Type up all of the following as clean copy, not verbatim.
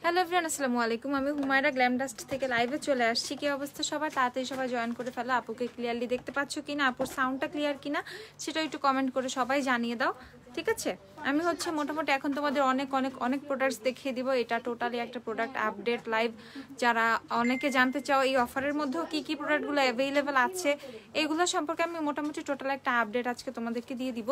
Hello everyone, আসসালামু আলাইকুম। আমি হুমায়রা গ্ল্যাম ডাস্ট থেকে লাইভে চলে আসছি। কি অবস্থা সবার? তাড়াতাড়ি সবাই জয়েন করে ফেলো। আপুকে ক্লিয়ারলি দেখতে পাচ্ছ কিনা, আপুর সাউন্ডটা ক্লিয়ার কিনা সেটা একটু কমেন্ট করে সবাই জানিয়ে দাও, ঠিক আছে? আমি হচ্ছে মোটামুটি এখন তোমাদের অনেক অনেক অনেক প্রোডাক্টস দেখিয়ে দিব। এটা টোটালি একটা প্রোডাক্ট আপডেট লাইভ। যারা অনেকে জানতে চাও এই অফারের মধ্যেও কি কি প্রোডাক্টগুলো অ্যাভেলেবেল আছে, এগুলো সম্পর্কে আমি মোটামুটি টোটাল একটা আপডেট আজকে তোমাদেরকে দিয়ে দিব,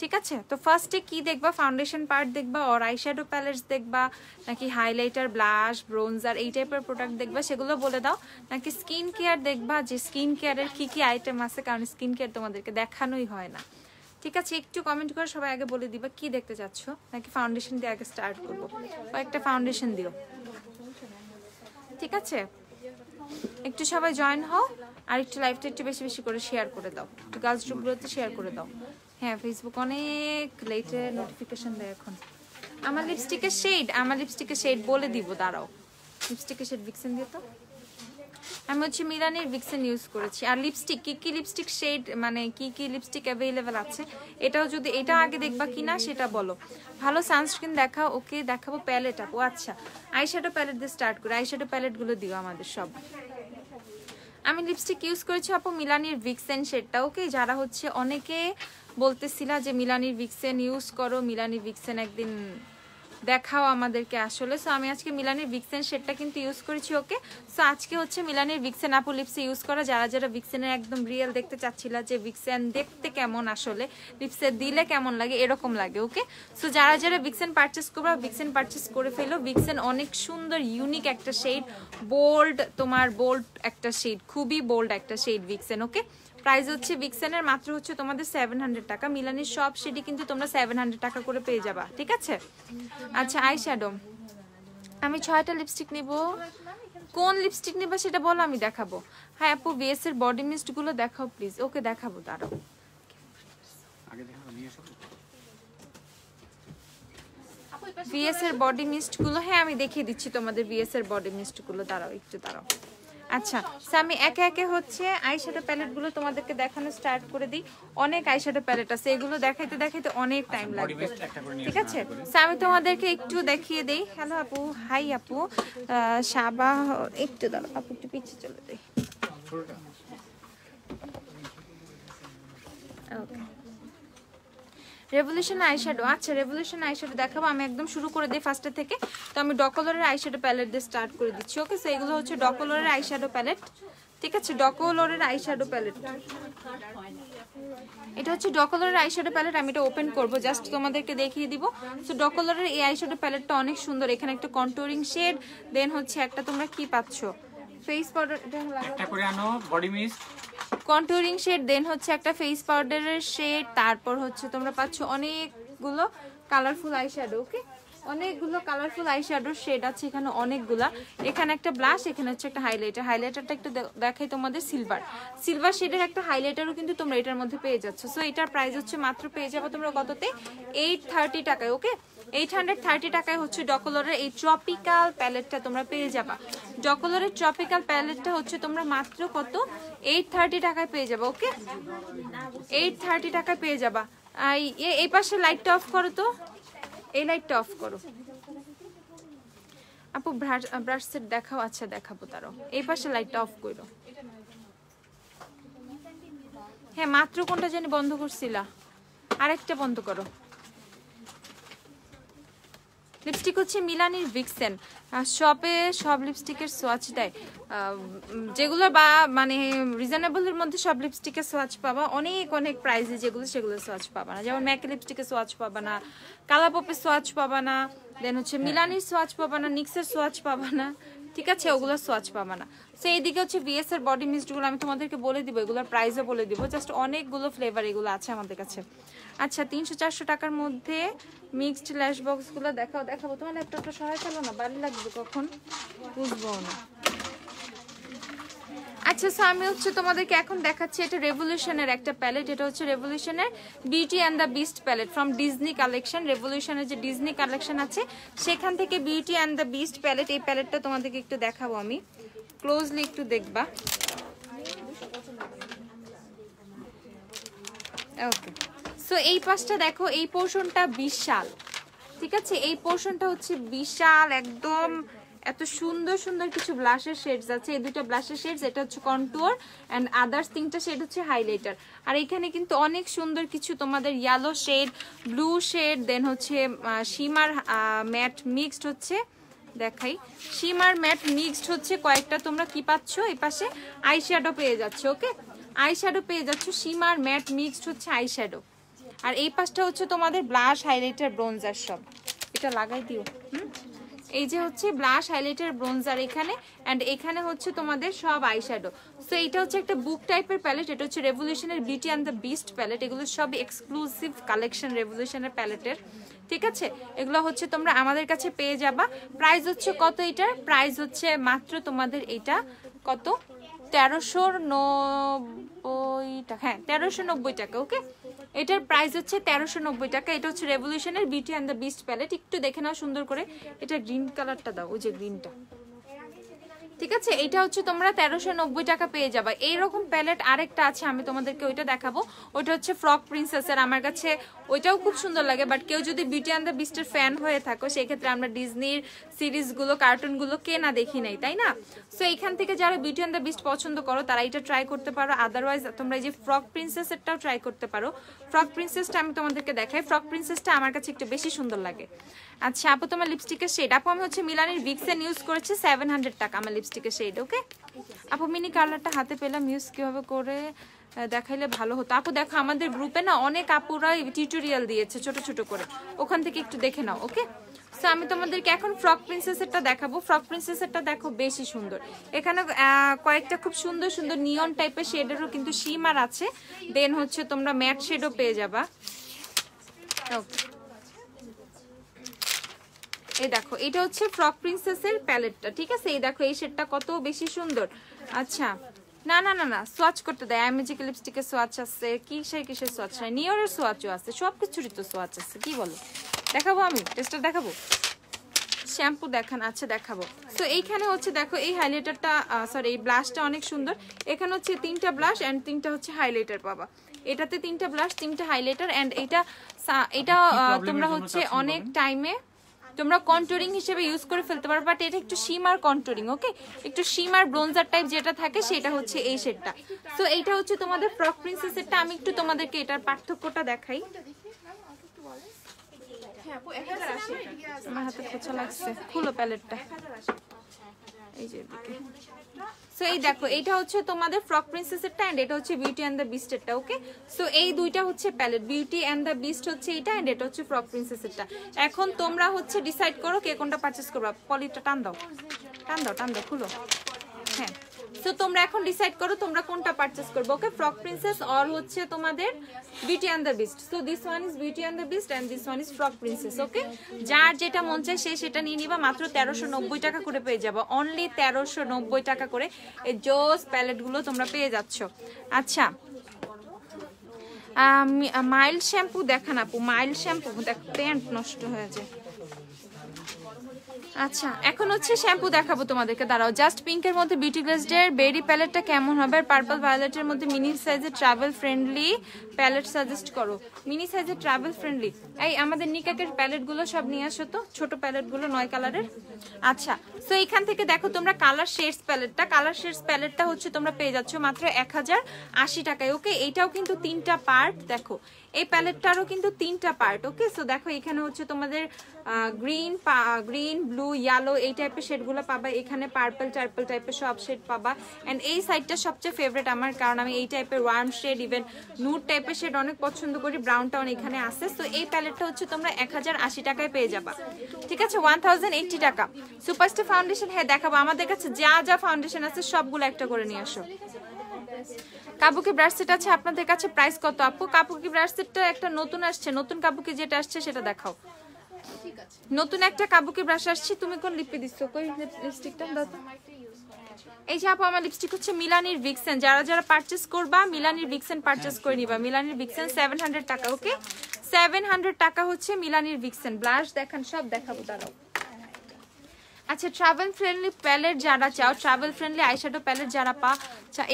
ঠিক আছে? তো ফার্স্টে কি দেখবা, ফাউন্ডেশন পার্ট দেখবা, অর আইশ্যাডো প্যালেটস দেখবা, নাকি হাইলাইটার, ব্লাশ, ব্রোনজার এই টাইপের প্রোডাক্ট দেখবা, সেগুলো বলে দাও। নাকি স্কিন কেয়ার দেখবা, যে স্কিন কেয়ারের কি কি আইটেম আছে, কারণ স্কিন কেয়ার তোমাদেরকে দেখানোই হয় না, ঠিক আছে? একটু কমেন্ট করে সবাই আগে বলে দিবা কি দেখতে চাচ্ছ। নাকি ফাউন্ডেশন দিয়ে আগে স্টার্ট করবো? কয়েকটা ফাউন্ডেশন দিও, ঠিক আছে? একটু সবাই জয়েন হও, আর একটু লাইভটা একটু বেশি বেশি করে শেয়ার করে দাও, একটু গার্লস গ্রুপগুলোতে শেয়ার করে দাও। হ্যাঁ, ফেসবুক অনেক লেটে নোটিফিকেশন দেয় এখন। আমার লিপস্টিকের শেড বলে দিব, দাঁড়াও। লিপস্টিকের শেড ভিক্সেন দিয়ে তো আমি হচ্ছে মিলানির ভিক্সেন ইউজ করেছি। আর লিপস্টিক কি কি লিপস্টিক শেড, মানে কি কি লিপস্টিক অ্যাভেলেবেল আছে, এটাও যদি এটা আগে দেখবা কিনা সেটা বলো। ভালো সানস্ক্রিন দেখাও। ওকে, দেখাবো প্যালেট। আপু আচ্ছা, আইশ্যাডো প্যালেট দিয়ে স্টার্ট করে আইশ্যাডো প্যালেটগুলো দিও আমাদের সব। আমি লিপস্টিক ইউজ করেছি আপু মিলানির ভিক্সেন শেডটা। ওকে, যারা হচ্ছে অনেকে বলতেছিলা যে মিলানির ভিক্সেন ইউজ করো, মিলানির ভিক্সেন একদিন দেখাও আমাদেরকে আসলে। সো আমি আজকে মিলানির ভিক্সেন শেডটা কিন্তু ইউজ করেছি। ওকে, সো আজকে হচ্ছে মিলানির ভিক্সেন আপু লিপসে ইউজ করা। যারা যারা ভিক্সেনের একদম রিয়েল দেখতে চাচ্ছিলা যে ভিক্সেন দেখতে কেমন, আসলে লিপসে দিলে কেমন লাগে, এরকম লাগে। ওকে, সো যারা যারা ভিক্সেন পারচেস করবা, ভিক্সেন পারচেস করে ফেলো। ভিক্সেন অনেক সুন্দর ইউনিক একটা শেড, বোল্ড, তোমার বোল্ড একটা শেড, খুবই বোল্ড একটা শেড ভিক্সেন। ওকে, প্রাইস হচ্ছে ভিক্সেনের মাত্র হচ্ছে তোমাদের 700 টাকা। মিলানির সব শেডই কিন্তু তোমরা 700 টাকা করে পেয়ে যাবা, ঠিক আছে? আচ্ছা, আইশ্যাডো আমি 6টা লিপস্টিক নিব। কোন লিপস্টিক নিবা সেটা বলো, আমি দেখাবো। হ্যাঁ আপু, ভিএস এর বডি মিস্ট গুলো দেখাও প্লিজ। ওকে, দেখাবো, দাঁড়াও। ভিএস এর বডি মিস্ট গুলো, হ্যাঁ আমি দেখিয়ে দিচ্ছি তোমাদের ভিএস এর বডি মিস্ট গুলো। দাঁড়াও, একটু দাঁড়াও। আচ্ছা, আমি একে একে হচ্ছে আইশ্যাডো প্যালেট গুলো তোমাদেরকে দেখানো স্টার্ট করে দিই। অনেক আইশ্যাডো প্যালেট আছে, এগুলো দেখাইতে দেখাইতে অনেক টাইম লাগবে, ঠিক আছে? আমি তোমাদেরকে একটু দেখিয়ে দেই। হ্যালো আপু, হাই আপু সাবা, একটু দাঁড়াও আপু, একটু পিছিয়ে চলে যাই। ওকে, রেভলিউশন আইশ্যাডো। আচ্ছা, রেভলিউশন আইশ্যাডো দেখাবো। আমি একদম শুরু করে দিই ফার্স্টে থেকে। তো আমি ডকোলোরের আইশ্যাডো প্যালেট দিয়ে স্টার্ট করে দিচ্ছি। ওকে, সো এগুলো হচ্ছে ডকোলোরের আইশ্যাডো প্যালেট, ঠিক আছে? ডকোলোরের আইশ্যাডো প্যালেট, এটা হচ্ছে ডকোলোরের আইশ্যাডো প্যালেট। আমি এটা ওপেন করব, জাস্ট তোমাদেরকে দেখিয়ে দিব। সো ডকোলোরের এই আইশ্যাডো প্যালেটটা অনেক সুন্দর। এখানে একটা কন্টুরিং শেড, দেন হচ্ছে একটা তোমরা কি পাচ্ছ, ফেস পাউডার, এটা করে আনো, বডি মিস্ট, কন্টুরিং শেড, দেন হচ্ছে একটা ফেস পাউডারের শেড, তারপর হচ্ছে তোমরা পাচ্ছ অনেকগুলো কালারফুল আইশ্যাডো। ওকে, অনেকগুলো কালারফুল আইশ্যাডোর শেড আছে এখানে অনেকগুলা। এখানে একটা ব্লাশ, এখানে হচ্ছে একটা হাইলাইটার। হাইলাইটারটা একটু দেখাই তোমাদের, সিলভার শেডের একটা হাইলাইটারও কিন্তু তোমরা এটার মধ্যে পেয়ে যাচ্ছ। সো এটার প্রাইস হচ্ছে মাত্র পেয়ে যাবো তোমরা কততে, 830 টাকায়। ওকে, 830 টাকায় হচ্ছে ডকোলোরের এই ট্রপিক্যাল প্যালেটটা তোমরা পেয়ে যাবা। ডকোলোরের ট্রপিক্যাল প্যালেটটা হচ্ছে তোমরা মাত্র কত, 830 টাকায় পেয়ে যাবা। ওকে, 830 টাকায় পেয়ে যাবা। এই পাশে লাইটটা অফ করো তো, এই লাইটটা অফ করো আপু। ব্রাশ সেট দেখাও। আচ্ছা দেখাবো, তারও এই পাশে লাইটটা অফ করো। হ্যাঁ, মাত্র কোনটা জানি বন্ধ করছিলা, আরেকটা বন্ধ করো। লিপস্টিক হচ্ছে মিলানির ভিক্সেন। শপে সব লিপস্টিকের সোয়াচ দেয়, যেগুলো বা মানে রিজনেবলের মধ্যে সব লিপস্টিকের সোয়াচ পাবা। অনেক অনেক প্রাইসে যেগুলো, সেগুলো সোয়াচ পাবা না। যেমন ম্যাকে লিপস্টিকের সোয়াচ পাবা না, কালাপপের সোয়াচ পাবা না, দেন হচ্ছে মিলানির সোয়াচ পাবা না, নিক্সের সোয়াচ পাবা না, ঠিক আছে? ওগুলো সোয়াচ পাবা না। সো এইদিকে হচ্ছে ভিএস এর বডি মিস্টগুলো আমি তোমাদেরকে বলে দিব, এগুলোর প্রাইসও বলে দিব। জাস্ট অনেকগুলো ফ্লেভার এগুলো আছে আমাদের কাছে। আচ্ছা, 300-400 টাকার মধ্যে মিক্সড ল্যাশ বক্সগুলো দেখাবো। তোমার ল্যাপটপটা সহায় চলো না, বাড়ি লাগবে কখন বুঝবো না। আচ্ছা, সো আমি হচ্ছে তোমাদেরকে এখন দেখাচ্ছি, এটা রেভলিউশনের একটা প্যালেট। এটা হচ্ছে রেভলিউশনের beauty and the beast palette from Disney collection. রেভলিউশনের যে ডিজনি কালেকশন আছে সেখান থেকে beauty and the beast palette, এই প্যালেটটা তোমাদেরকে একটু দেখাবো আমি, ক্লোজলি একটু দেখবা। ওকে, সো এই পাশটা দেখো, এই পোর্শনটা বিশাল, ঠিক আছে, এই পোর্শনটা হচ্ছে বিশাল একদম, এত সুন্দর সুন্দর কিছু ব্লাশের শেডস আছে। এই দুটো ব্লাশের শেডস, এটা হচ্ছে কন্টুয়ার এন্ড আদার্স তিনটা শেড হচ্ছে হাইলাইটার। আর এখানে কিন্তু অনেক সুন্দর কিছু তোমাদের ইয়েলো শেড, ব্লু শেড, দেন হচ্ছে শিমার ম্যাট মিক্সড হচ্ছে, দেখাই শিমার ম্যাট মিক্সড হচ্ছে কয়েকটা। তোমরা কি পাচ্ছ এই পাশে আই শ্যাডো পেয়ে যাচ্ছ, ওকে আই শ্যাডো পেয়ে যাচ্ছ, শিমার ম্যাট মিক্সড হচ্ছে আই শ্যাডো। আর এই পাশটা হচ্ছে তোমাদের ব্লাশ হাইলাইটার ব্রোঞ্জার সব, এটা লাগাই দিও। এই যে হচ্ছে ব্লাশ হাইলাইটার ব্রোঞ্জার এখানে, এন্ড এখানে হচ্ছে তোমাদের সব আইশ্যাডো। সো এটা হচ্ছে একটা বুক টাইপের প্যালেট, এটা হচ্ছে রেভলিউশনের beauty and the beast palette. এগুলো সব এক্সক্লুসিভ কালেকশন রেভলিউশনের প্যালেটের, ঠিক আছে। এগুলো হচ্ছে তোমরা আমাদের কাছে পেয়ে যাবা। প্রাইস হচ্ছে কত এটার? প্রাইস হচ্ছে মাত্র তোমাদের এটা কত, 1390 টাকা। হ্যাঁ 1390 টাকা, ওকে। এটার প্রাইস হচ্ছে 1390 টাকা। এটা হচ্ছে রেভলিউশনের beauty and the beast palette. একটু দেখে নাও সুন্দর করে, এটা গ্রিন কালারটা দাও, ওই যে গ্রিনটা, ঠিক আছে। এটা হচ্ছে তোমরা 1390 টাকা পেয়ে যাবা। এইরকম প্যালেট আরেকটা আছে, আমি তোমাদেরকে ওইটা দেখাবো। ওইটা হচ্ছে ফ্রক প্রিন্সেসের, আমার কাছে ওইটাও খুব সুন্দর লাগে। বাট কেউ যদি বিউটি অ্যান্ড দ্য বিস্টের ফ্যান হয়ে থাকো, সেক্ষেত্রে আমরা ডিজনির সিরিজগুলো কার্টুনগুলো কে না দেখি নাই, তাই না? সো এইখান থেকে যারা বিউটি অ্যান্ড দ্য বিস্ট পছন্দ করো তারা এটা ট্রাই করতে পারো। আদারওয়াইজ তোমরা এই যে ফ্রক প্রিন্সেসেরটাও ট্রাই করতে পারো। ফ্রক প্রিন্সেসটা আমি তোমাদেরকে দেখাই, ফ্রক প্রিন্সেসটা আমার কাছে একটু বেশি সুন্দর লাগে। আচ্ছা আপু তোমার লিপস্টিকের শেড, আপু আমি হচ্ছে মিলানির ভিক্সেন ইউজ করেছি, 700 টাকা আমার লিপস্টিকের শেড, ওকে। আপু মিনি কালারটা হাতে পেলাম, ইউজ কিভাবে করে দেখাইলে ভালো হতো। আপু দেখো আমাদের গ্রুপে না অনেক আপুরা টিউটোরিয়াল দিয়েছে ছোট ছোট করে, ওখান থেকে একটু দেখে নাও, ওকে। সো আমি তোমাদেরকে এখন ফ্রক প্রিন্সেসেরটা দেখাবো। ফ্রক প্রিন্সেসেরটা দেখো বেশি সুন্দর, এখানে কয়েকটা খুব সুন্দর সুন্দর নিয়ন টাইপের শেডেরও কিন্তু শিমার আছে, দেন হচ্ছে তোমরা ম্যাট শেডও পেয়ে যাবা, ওকে। এই দেখো এটা হচ্ছে ফ্রক প্রিন্সেসের প্যালেটটা, ঠিক আছে। এই দেখো এই শেডটা কত বেশি সুন্দর। আচ্ছা না না না না, সোয়াচ করতে দেয়, ম্যাজিক লিপস্টিকের সোয়াচ আছে, কিসের সোয়াচ নাই, নিয়রের সোয়াচও আছে, সব কিছুরই তো সোয়াচ আছে, কি বলো? দেখাবো আমি টেস্টার, দেখাবো শ্যাম্পু দেখান, আচ্ছা দেখাবো। তো এইখানে হচ্ছে দেখো এই হাইলাইটারটা, সরি এই ব্লাশটা অনেক সুন্দর। এখানে হচ্ছে 3টা ব্লাশ এন্ড 3টা হচ্ছে হাইলাইটার পাবা। এটাতে 3টা ব্লাশ 3টা হাইলাইটার এন্ড এটা তোমরা হচ্ছে অনেক টাইমে তোমরা কন্টুরিং হিসেবে ইউজ করে ফেলতে পারো। বাট এটা একটু শিমার কন্টুরিং, ওকে, একটু শিমার ব্রোঞ্জার টাইপ যেটা থাকে সেটা হচ্ছে এই শেডটা। সো এইটা হচ্ছে তোমাদের ফ্রক প্রিন্সেসেরটা। আমি একটু তোমাদেরকে এটার পার্থক্যটা দেখাই। আমার হাতে পোছা লাগছে, খুলো প্যালেটটা, এই যে এদিকে। সো এই দেখো এইটা হচ্ছে তোমাদের ফ্রক প্রিন্সেসেরটা এন্ড এটা হচ্ছে বিউটি অ্যান্ড দ্য বিস্টেরটা, ওকে। সো এই দুইটা হচ্ছে palette, beauty and the beast হচ্ছে এটা এন্ড এটা হচ্ছে ফ্রক প্রিন্সেসেরটা। এখন তোমরা হচ্ছে ডিসাইড করো কে কোনটা পারচেজ করবা। পলিটা টান দাও, টান দাও, টান দাও, খুলো, হ্যাঁ। সো তোমরা এখন ডিসাইড করো তোমরা কোনটা পারচেজ করবে, ওকে। ফ্রক প্রিন্সেস অর হচ্ছে তোমাদের beauty and the beast. So this one is beauty and the beast and this one is frock princess, okay. যার যেটা মন চায় সে সেটা নিয়ে নিবা। মাত্র 1390 টাকা করে পেয়ে যাবো, অনলি 1390 টাকা করে এই জোস প্যালেটগুলো তোমরা পেয়ে যাচ্ছ। আচ্ছা মাইল্ড শ্যাম্পু দেখান আপু, মাইল্ড শ্যাম্পু দেখ, প্যান্ট নষ্ট হয়ে যায়। আচ্ছা এখন হচ্ছে শ্যাম্পু দেখাবো তোমাদেরকে, দাঁড়াও। জাস্ট পিঙ্কের মধ্যে বিউটি গ্লেজডের বেরি প্যালেটটা কেমন হবে? আর পার্পল ভায়োলেটের মধ্যে মিনি সাইজের ট্রাভেল ফ্রেন্ডলি প্যালেট সাজেস্ট করো। মিনি সাইজের ট্রাভেল ফ্রেন্ডলি, এই আমাদের নিকাকের প্যালেটগুলো সব নিয়ে আসো তো, ছোট প্যালেটগুলো 9 কালারের। আচ্ছা সো এইখান থেকে দেখো তোমরা কালার শেডস প্যালেটটা, কালার শেডস প্যালেটটা হচ্ছে তোমরা পেয়ে যাচ্ছ মাত্র 1080 টাকায়, ওকে। এইটাও কিন্তু 3টা পার্ট, দেখো এই প্যালেটটারও কিন্তু 3টা পার্ট, ওকে। সো দেখো এখানে হচ্ছে তোমাদের গ্রিন ব্লু ইয়েলো এই টাইপের শেডগুলো পাবা, এখানে পার্পল টার্পল টাইপের সব শেড পাবা। এন্ড এই সাইডটা সবচেয়ে ফেভারিট আমার, কারণ আমি এই টাইপের ওয়ার্ম শেড ইভেন নুড টাইপের শেড অনেক পছন্দ করি, ব্রাউন টাউন এখানে আছে। সো এই প্যালেটটা হচ্ছে তোমরা 1080 টাকায় পেয়ে যাবা, ঠিক আছে, 1080 টাকা। সুপারস্টার ফাউন্ডেশন, হ্যাঁ দেখাবো, আমাদের কাছে যা যা ফাউন্ডেশন আছে সবগুলো একটা করে নিয়ে আসো। কাবুকি ব্রাশ সেট আছে আপনাদের কাছে, প্রাইস কত আপু? কাবুকি ব্রাশ সেটটা একটা নতুন আসছে, নতুন কাবুকি যেটা আসছে সেটা দেখাও। নতুন একটা কাবুকি ব্রাশ আসছে। তুমি কোন লিপে দিছো? কই লিপস্টিকটা দাও। এই যে আপু আমার লিপস্টিক হচ্ছে মিলানির ভিক্সেন, যারা যারা পারচেজ করবা মিলানির ভিক্সেন পারচেজ করে নিবা। মিলানির ভিক্সেন 700 টাকা, ওকে। 700 টাকা হচ্ছে মিলানির ভিক্সেন। ব্লাশ দেখান, সব দেখাবো, দাঁড়াও। আচ্ছা ট্রাভেল ফ্রেন্ডলি প্যালেট যারা চাও, ট্রাভেল ফ্রেন্ডলি আইশ্যাডো প্যালেট যারা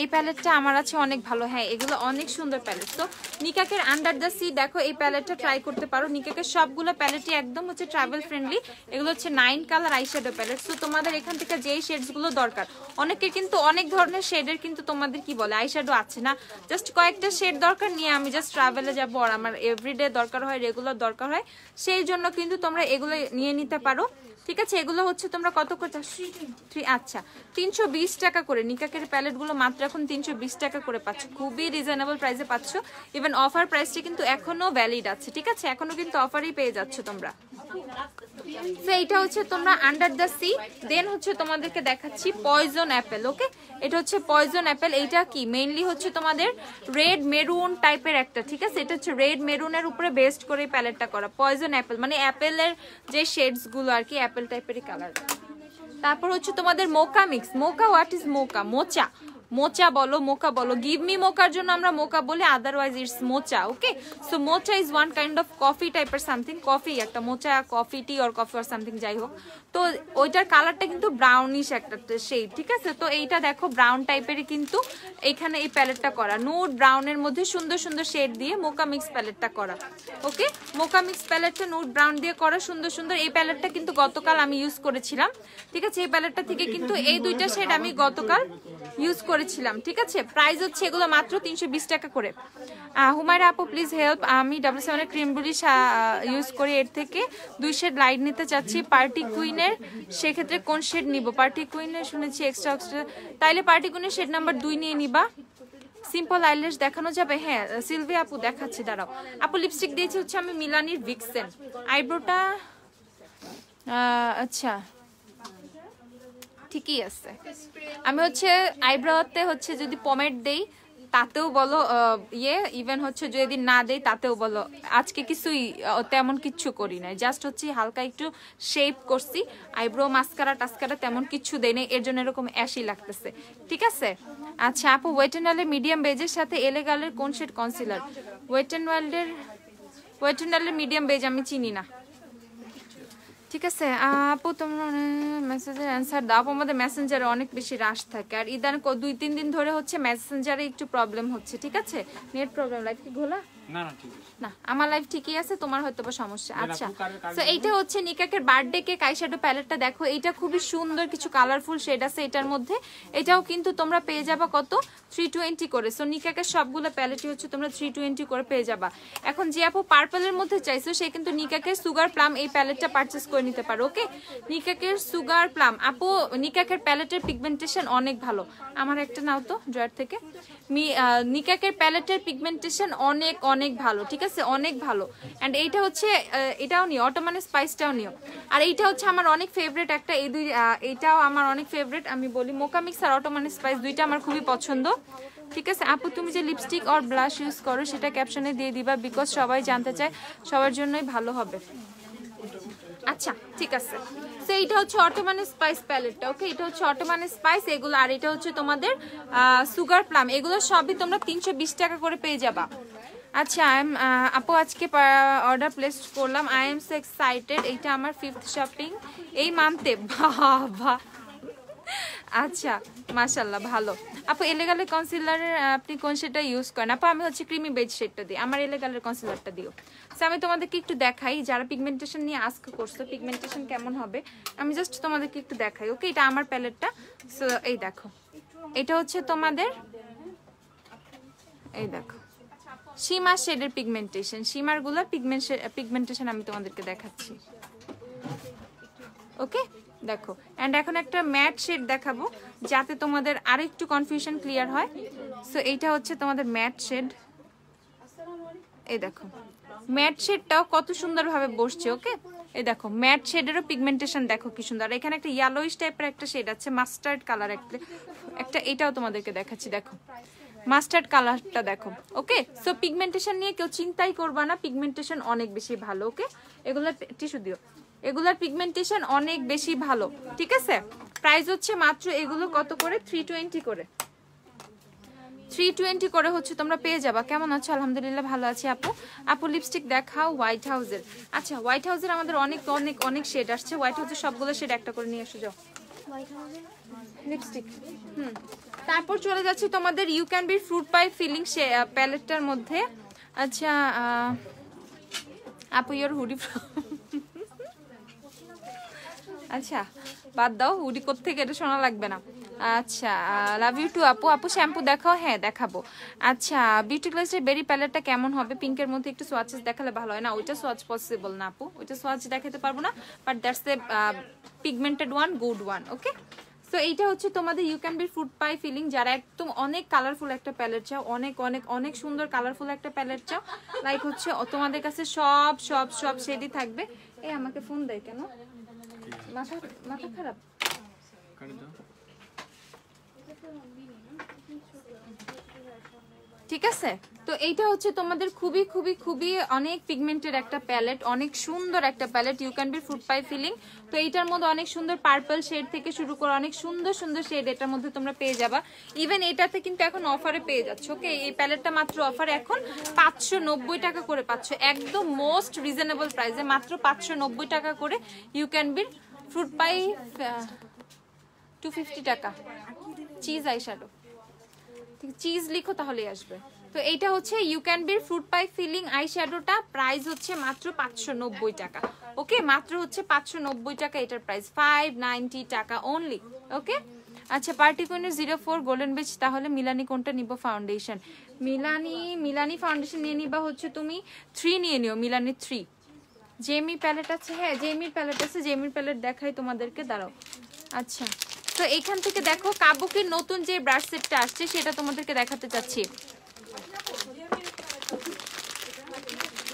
এই প্যালেটটা আমার আছে অনেক ভালো। হ্যাঁ এগুলো অনেক সুন্দর প্যালেট। তো নিকাকের আন্ডার দ্য সি দেখো এই প্যালেটটা ট্রাই করতে পারো। নিকাকের সবগুলো প্যালেটই একদম হচ্ছে ট্রাভেল ফ্রেন্ডলি। এগুলো হচ্ছে 9 কালার আইশ্যাডো প্যালেট। তো তোমাদের এখান থেকে যেই শেডসগুলো দরকার, অনেকের কিন্তু অনেক ধরনের শেডের কিন্তু তোমাদের কি বলে আইশ্যাডো আছে না, জাস্ট কয়েকটা শেড দরকার নিয়ে আমি জাস্ট ট্রাভেলে যাবো আর আমার এভরিডে দরকার হয়, রেগুলার দরকার হয়, সেই জন্য কিন্তু তোমরা এগুলো নিয়ে নিতে পারো। ঠিক আছে, এগুলো হচ্ছে তোমরা কত করে? আচ্ছা 320 টাকা করে নিকাকের প্যালেটগুলো মাত্র এখন 320 টাকা করে পাচ্ছ, খুবই রিজনেবল প্রাইসে পাচ্ছ। ইভেন অফার প্রাইসটি কিন্তু এখনো ভ্যালিড আছে। ঠিক আছে, এখনো কিন্তু অফারই পেয়ে যাচ্ছ তোমরা। তো এইটা হচ্ছে তোমরা আন্ডার দ্য সি। দেন হচ্ছে তোমাদেরকে দেখাচ্ছি পয়জন অ্যাপেল। ওকে, এটা হচ্ছে পয়জন অ্যাপেল। এইটা কি মেইনলি হচ্ছে তোমাদের রেড মেরুন টাইপের একটা, ঠিক আছে, এটা হচ্ছে রেড মেরুনের উপরে বেস্ট করে প্যালেটটা করা। পয়জন অ্যাপেল মানে অ্যাপেলের যে শেডস গুলো আর কি, অ্যাপেল টাইপেরই কালার। তারপর হচ্ছে তোমাদের মোকা মিক্স। মোকা, হোয়াট ইজ মোকা? মোচা, মোচা বলো, মোকা বলো। গিভ মি মোকার জন্য আমরা মোকা বলি, আদারওয়াইজ ইটস মোচা। ওকে, সো মোচা is one kind of coffee টাইপের সামথিং, কফি একটা মোচা, coffee tea or coffee or something, যাই হোক। তো ওইটার কালারটা কিন্তু ব্রাউনিশ একটা শেড। ঠিক আছে, তো এইটা দেখো ব্রাউন টাইপেরই কিন্তু এখানে এই প্যালেটটা করা, নুড ব্রাউনের মধ্যে সুন্দর সুন্দর শেড দিয়ে মোকা মিক্স প্যালেটটা করা। ওকে, মোকা মিক্স প্যালেটটা নুড ব্রাউন দিয়ে করা, সুন্দর সুন্দর। এই প্যালেটটা কিন্তু গতকাল আমি ইউজ করেছিলাম। ঠিক আছে, এই প্যালেটটা থেকে কিন্তু এই দুইটা শেড আমি গতকাল ইউজ করেছিলাম। ঠিক আছে, প্রাইস হচ্ছে এগুলো মাত্র 320 টাকা করে। হুমায়রা আপু প্লিজ হেল্প, আমি W7 এর ক্রিম ব্লুশ ইউজ করি, এর থেকে 2 শেড লাইট নিতে চাচ্ছি পার্টি কুইনের, সেক্ষেত্রে কোন শেড নিব? পার্টি কুইনের শুনেছি এক্সট্রা, তাইলে পার্টি কুইনের শেড নাম্বার 2 নিয়ে নিবা। সিম্পল আইল্যাশ দেখানো যাবে? হ্যাঁ সিলভি আপু দেখাচ্ছি, দাঁড়াও। আপু লিপস্টিক দিয়েছি হচ্ছে আমি মিলানির ভিক্সেন। আইব্রোটা আচ্ছা ঠিকই আছে। আমি হচ্ছে আইব্রোতে হচ্ছে যদি পমেড দেই তাতেও বলো ইভেন হচ্ছে যদি না দেই তাতেও বলো। আজকে কিছুই তেমন কিচ্ছু করি নাই, জাস্ট হচ্ছে হালকা একটু শেপ করছি, আইব্রো মাস্কারা টাস্কারা তেমন কিছু দেই নাই, এর জন্য এরকম অ্যাশি লাগতেছে। ঠিক আছে, আচ্ছা আপু ওয়েট এন্ড ওয়াইল্ডের মিডিয়াম বেজের সাথে এলেগালের কোন শেড কনসিলার? ওয়েট এন্ড ওয়াইল্ডের মিডিয়াম বেজ আমি চিনি না। ঠিক আছে আপু তোমরা মেসেজের অ্যান্সার দাও। আমাদের মেসেঞ্জারে অনেক বেশি রাশ থাকে, আর ইদানিং 2-3 দিন ধরে হচ্ছে মেসেঞ্জারে একটু প্রবলেম হচ্ছে। ঠিক আছে, নেট প্রবলেম। লাইভ কি ঘোলা? না না ঠিক আছে, না আমার লাইভ ঠিকই আছে, তোমার হয়তো বা সমস্যা। আচ্ছা, তো এইটা হচ্ছে নিকাকের বার্থডে কেক আইশ্যাডো প্যালেটটা দেখো, এইটা খুবই সুন্দর, কিছু কালারফুল শেড আছে এটার মধ্যে। এটাও কিন্তু তোমরা পেয়ে যাবা কত? 320 করে। সো নিকাকের সবগুলো প্যালেটই হচ্ছে তোমরা 320 করে পেয়ে যাবা। এখন যে আপু পার্পলের মধ্যে চাইছো সে কিন্তু নিকাকের সুগার প্লাম এই প্যালেটটা পারচেজ করে নিতে পারো। ওকে, নিকাকের সুগার প্লাম। আপু নিকাকের প্যালেটের পিগমেন্টেশন অনেক ভালো, আমার একটা নাও তো ড্রয়ার থেকে। নিকাকের প্যালেটের পিগমেন্টেশন অনেক অনেক ভালো। ঠিক আছে, অনেক ভালো। অ্যান্ড এইটা হচ্ছে এটাও নিও, অটোমান স্পাইসটাও নিও। আর এইটা হচ্ছে আমার অনেক ফেভারিট একটা, এই দুই এইটাও আমার অনেক ফেভারিট। আমি বলি মোকা মিক্স আর অটোমান স্পাইস দুইটা আমার খুবই পছন্দ। ঠিক আছে আপু, তুমি যে লিপস্টিক আর ব্লাশ ইউজ করো সেটা ক্যাপশনে দিয়ে দিবা, বিকজ সবাই জানতে চায়, সবার জন্যই ভালো হবে। আচ্ছা ঠিক আছে, তো এইটা হচ্ছে অটোমান স্পাইস প্যালেটটা। ওকে, এটা হচ্ছে অটোমান স্পাইস এগুলো, আর এটা হচ্ছে তোমাদের সুগার প্লাম। এগুলো সবই তোমরা 320 টাকা করে পেয়ে যাবা। আচ্ছা আপু আজকে অর্ডার প্লেস করলাম, আই এম সো এক্সাইটেড, এইটা আমার 5th শপিং এই মান্থে। বাবা আচ্ছা মাশাআল্লাহ ভালো। আপু এলেগালের কনসিলারের আপনি কোন শেডটা ইউজ করেন? আপু আমি হচ্ছে ক্রিমি বেজ শেডটা দিই, আমার এলেগালের কনসিলারটা দিও। সো আমি তোমাদেরকে একটু দেখাই, যারা পিগমেন্টেশন নিয়ে আস্ক করছো পিগমেন্টেশন কেমন হবে, আমি জাস্ট তোমাদেরকে একটু দেখাই। ওকে, এটা আমার প্যালেটটা। সো এই দেখো, এটা হচ্ছে তোমাদের, এই দেখো সীমা শেডের পিগমেন্টেশন, সীমারগুলোর পিগমেন্টেশন আমি তোমাদেরকে দেখাচ্ছি। ওকে দেখো, অ্যান্ড এখন একটা ম্যাট শেড দেখাবো যাতে তোমাদের আরো একটু কনফিউশন ক্লিয়ার হয়। সো এইটা হচ্ছে তোমাদের ম্যাট শেড, এই দেখো ম্যাট শেডটাও কত সুন্দরভাবে বসছে। ওকে, এই দেখো ম্যাট শেডেরও পিগমেন্টেশন দেখো কি সুন্দর। এখানে একটা ইয়েলোইশ টাইপের একটা শেড আছে, মাস্টার্ড কালার একটা, এটাও তোমাদেরকে দেখাচ্ছি, দেখো মাস্টার্ড কালারটা দেখো। ওকে, সো পিগমেন্টেশন নিয়ে কেউ চিন্তাই করবা না, পিগমেন্টেশন অনেক বেশি ভালো। ওকে, এগুলো টিস্যু দিও, এগুলার পিগমেন্টেশন অনেক বেশি ভালো। ঠিক আছে, প্রাইস হচ্ছে মাত্র এগুলো কত করে? 320 করে। 320 করে হচ্ছে তোমরা পেয়ে যাবা। কেমন আছো? আলহামদুলিল্লাহ ভালো আছি আপু। আপু লিপস্টিক দেখাও হোয়াইট হাউসের। আচ্ছা হোয়াইট হাউসের আমাদের অনেক অনেক অনেক শেড আসছে। হোয়াইট হাউসের সবগুলো শেড একটা করে নিয়ে এসে যাও লিপস্টিক। তারপর চলে যাচ্ছি তোমাদের you can be fruit pie filling প্যালেটটার মধ্যে। আচ্ছা আপু ইয়োর হুডি আচ্ছা বাদ দাও, হুডি কোত্থেকে এটা শোনা লাগবে না। আচ্ছা লাভ ইউ টু আপু। আপু শ্যাম্পু দেখাও। হ্যাঁ দেখাবো। আচ্ছা বিউটি গ্লাসের বেরি প্যালেটটা কেমন হবে? পিঙ্কের মধ্যে একটু সোয়াচেস দেখালে ভালো হয় না? ওইটা সোয়াচ পসিবল না আপু, ওইটা সোয়াচ দেখাতে পারবো না, but that's a pigmented one, good one. Okay so এইটা হচ্ছে তোমাদের you can be fruit pie filling. যারা একদম অনেক কালারফুল একটা প্যালেট চাও, অনেক অনেক অনেক সুন্দর কালারফুল একটা প্যালেট চাও, লাইক হচ্ছে তোমাদের কাছে সব সব সব শেডই থাকবে। এই আমাকে ফোন দেয় কেন? মাথা মাথা খারাপ? ঠিক আছে, তো এইটা হচ্ছে তোমাদের খুবই খুবই খুবই অনেক পিগমেন্টের একটা প্যালেট, অনেক সুন্দর একটা palette you can be fruit pie filling. তো এইটার মধ্যে অনেক সুন্দর পার্পল শেড থেকে শুরু করে অনেক সুন্দর সুন্দর শেড এটার মধ্যে তোমরা পেয়ে যাবা। ইভেন এটাতে কিন্তু এখন অফারে পেয়ে যাচ্ছ। ওকে এই প্যালেটটা মাত্র অফারে এখন 590 টাকা করে পাচ্ছ, একদম মোস্ট রিজনেবল প্রাইসে মাত্র 590 টাকা করে ইউ ক্যান বি ফ্রুট পাই 250 টাকা। চিজ আইশ্যাডো, চিজ লিখো তাহলেই আসবে। তো এইটা হচ্ছে you can be fruit pie filling eye শ্যাডোটা, প্রাইস হচ্ছে মাত্র 590 টাকা। ওকে মাত্র হচ্ছে 590 টাকা এটার প্রাইস, 590 টাকা অনলি। ওকে আচ্ছা পার্টি কুইনের 04 গোল্ডেন বেচ। তাহলে মিলানি কোনটা নিব? ফাউন্ডেশন মিলানি ফাউন্ডেশন নিয়ে নিবা হচ্ছে তুমি 3 নিয়ে নিও, মিলানি 3। জেমি প্যালেট আছে? হ্যাঁ জেমির প্যালেট আছে, জেমির প্যালেট দেখাই তোমাদেরকে, দাঁড়াও। আচ্ছা তো এইখান থেকে দেখো কাবুকির নতুন যে ব্রাশ সেটটা আসছে সেটা তোমাদেরকে দেখাতে চাচ্ছি।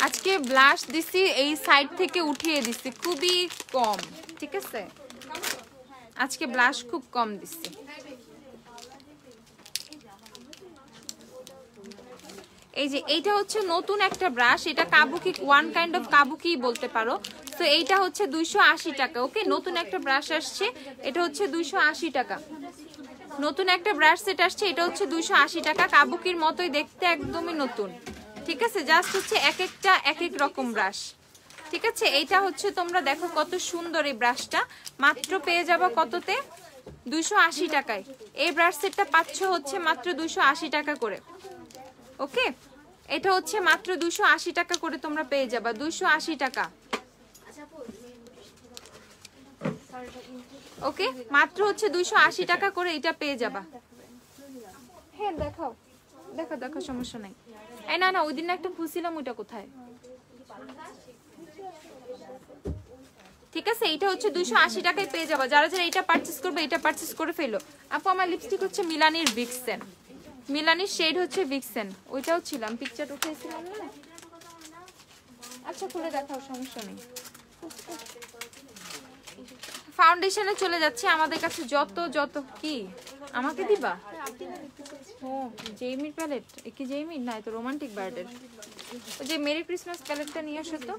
আজকে ব্লাশ দিছি এই সাইড থেকে উঠিয়ে দিছি, খুবই কম। ঠিক আছে আজকে ব্লাশ খুব কম দিছি। এই যে এইটা হচ্ছে নতুন একটা ব্রাশ, এটা কাবুকি, ওয়ান কাইন্ড অফ কাবুকি বলতে পারো। তো এইটা হচ্ছে 280 টাকা। ওকে নতুন একটা ব্রাশ আসছে, এটা হচ্ছে 280 টাকা। নতুন একটা ব্রাশ সেট আসছে, এটা হচ্ছে 280 টাকা। কাবুকির মতোই দেখতে, একদমই নতুন। ঠিক আছে জাস্ট হচ্ছে এক একটা এক এক রকম ব্রাশ। ঠিক আছে এইটা হচ্ছে তোমরা দেখো কত সুন্দর এই ব্রাশটা, মাত্র পেয়ে যাবা কততে? 280 টাকায়। এই ব্রাশ সেটটা পাচ্ছ হচ্ছে মাত্র 280 টাকা করে। ওকে এটা হচ্ছে মাত্র 280 টাকা করে তোমরা পেয়ে যাবা, 280 টাকা। ওকে মাত্র হচ্ছে 280 টাকা করে এটা পেয়ে যাবা। হ্যাঁ দেখাও দেখো দেখো সমস্যা নাই। এই না না ওই দিন একটা খুঁজছিলাম, ওইটা কোথায়? ঠিক আছে এইটা হচ্ছে 280 টাকায় পেয়ে যাবা। যারা যারা এটা পারচেজ করবে এটা পারচেজ করে ফেলো। আপু আমার লিপস্টিক হচ্ছে মিলানির ভিক্সেন, মিলানির শেড হচ্ছে ভিক্সেন, ওইটাও ছিলাম পিকচার উঠেছিলাম না। আচ্ছা খুলে দেখাও সমস্যা নেই। ফাউন্ডেশনে চলে যাচ্ছে আমাদের কাছে যত যত কি আমাকে দিবা? ও জেইমির প্যালেট, কি জেইমির না তো রোমান্টিক বার্ডের ওই যে মেরি ক্রিসমাস প্যালেটটা নিয়ে আসো তো।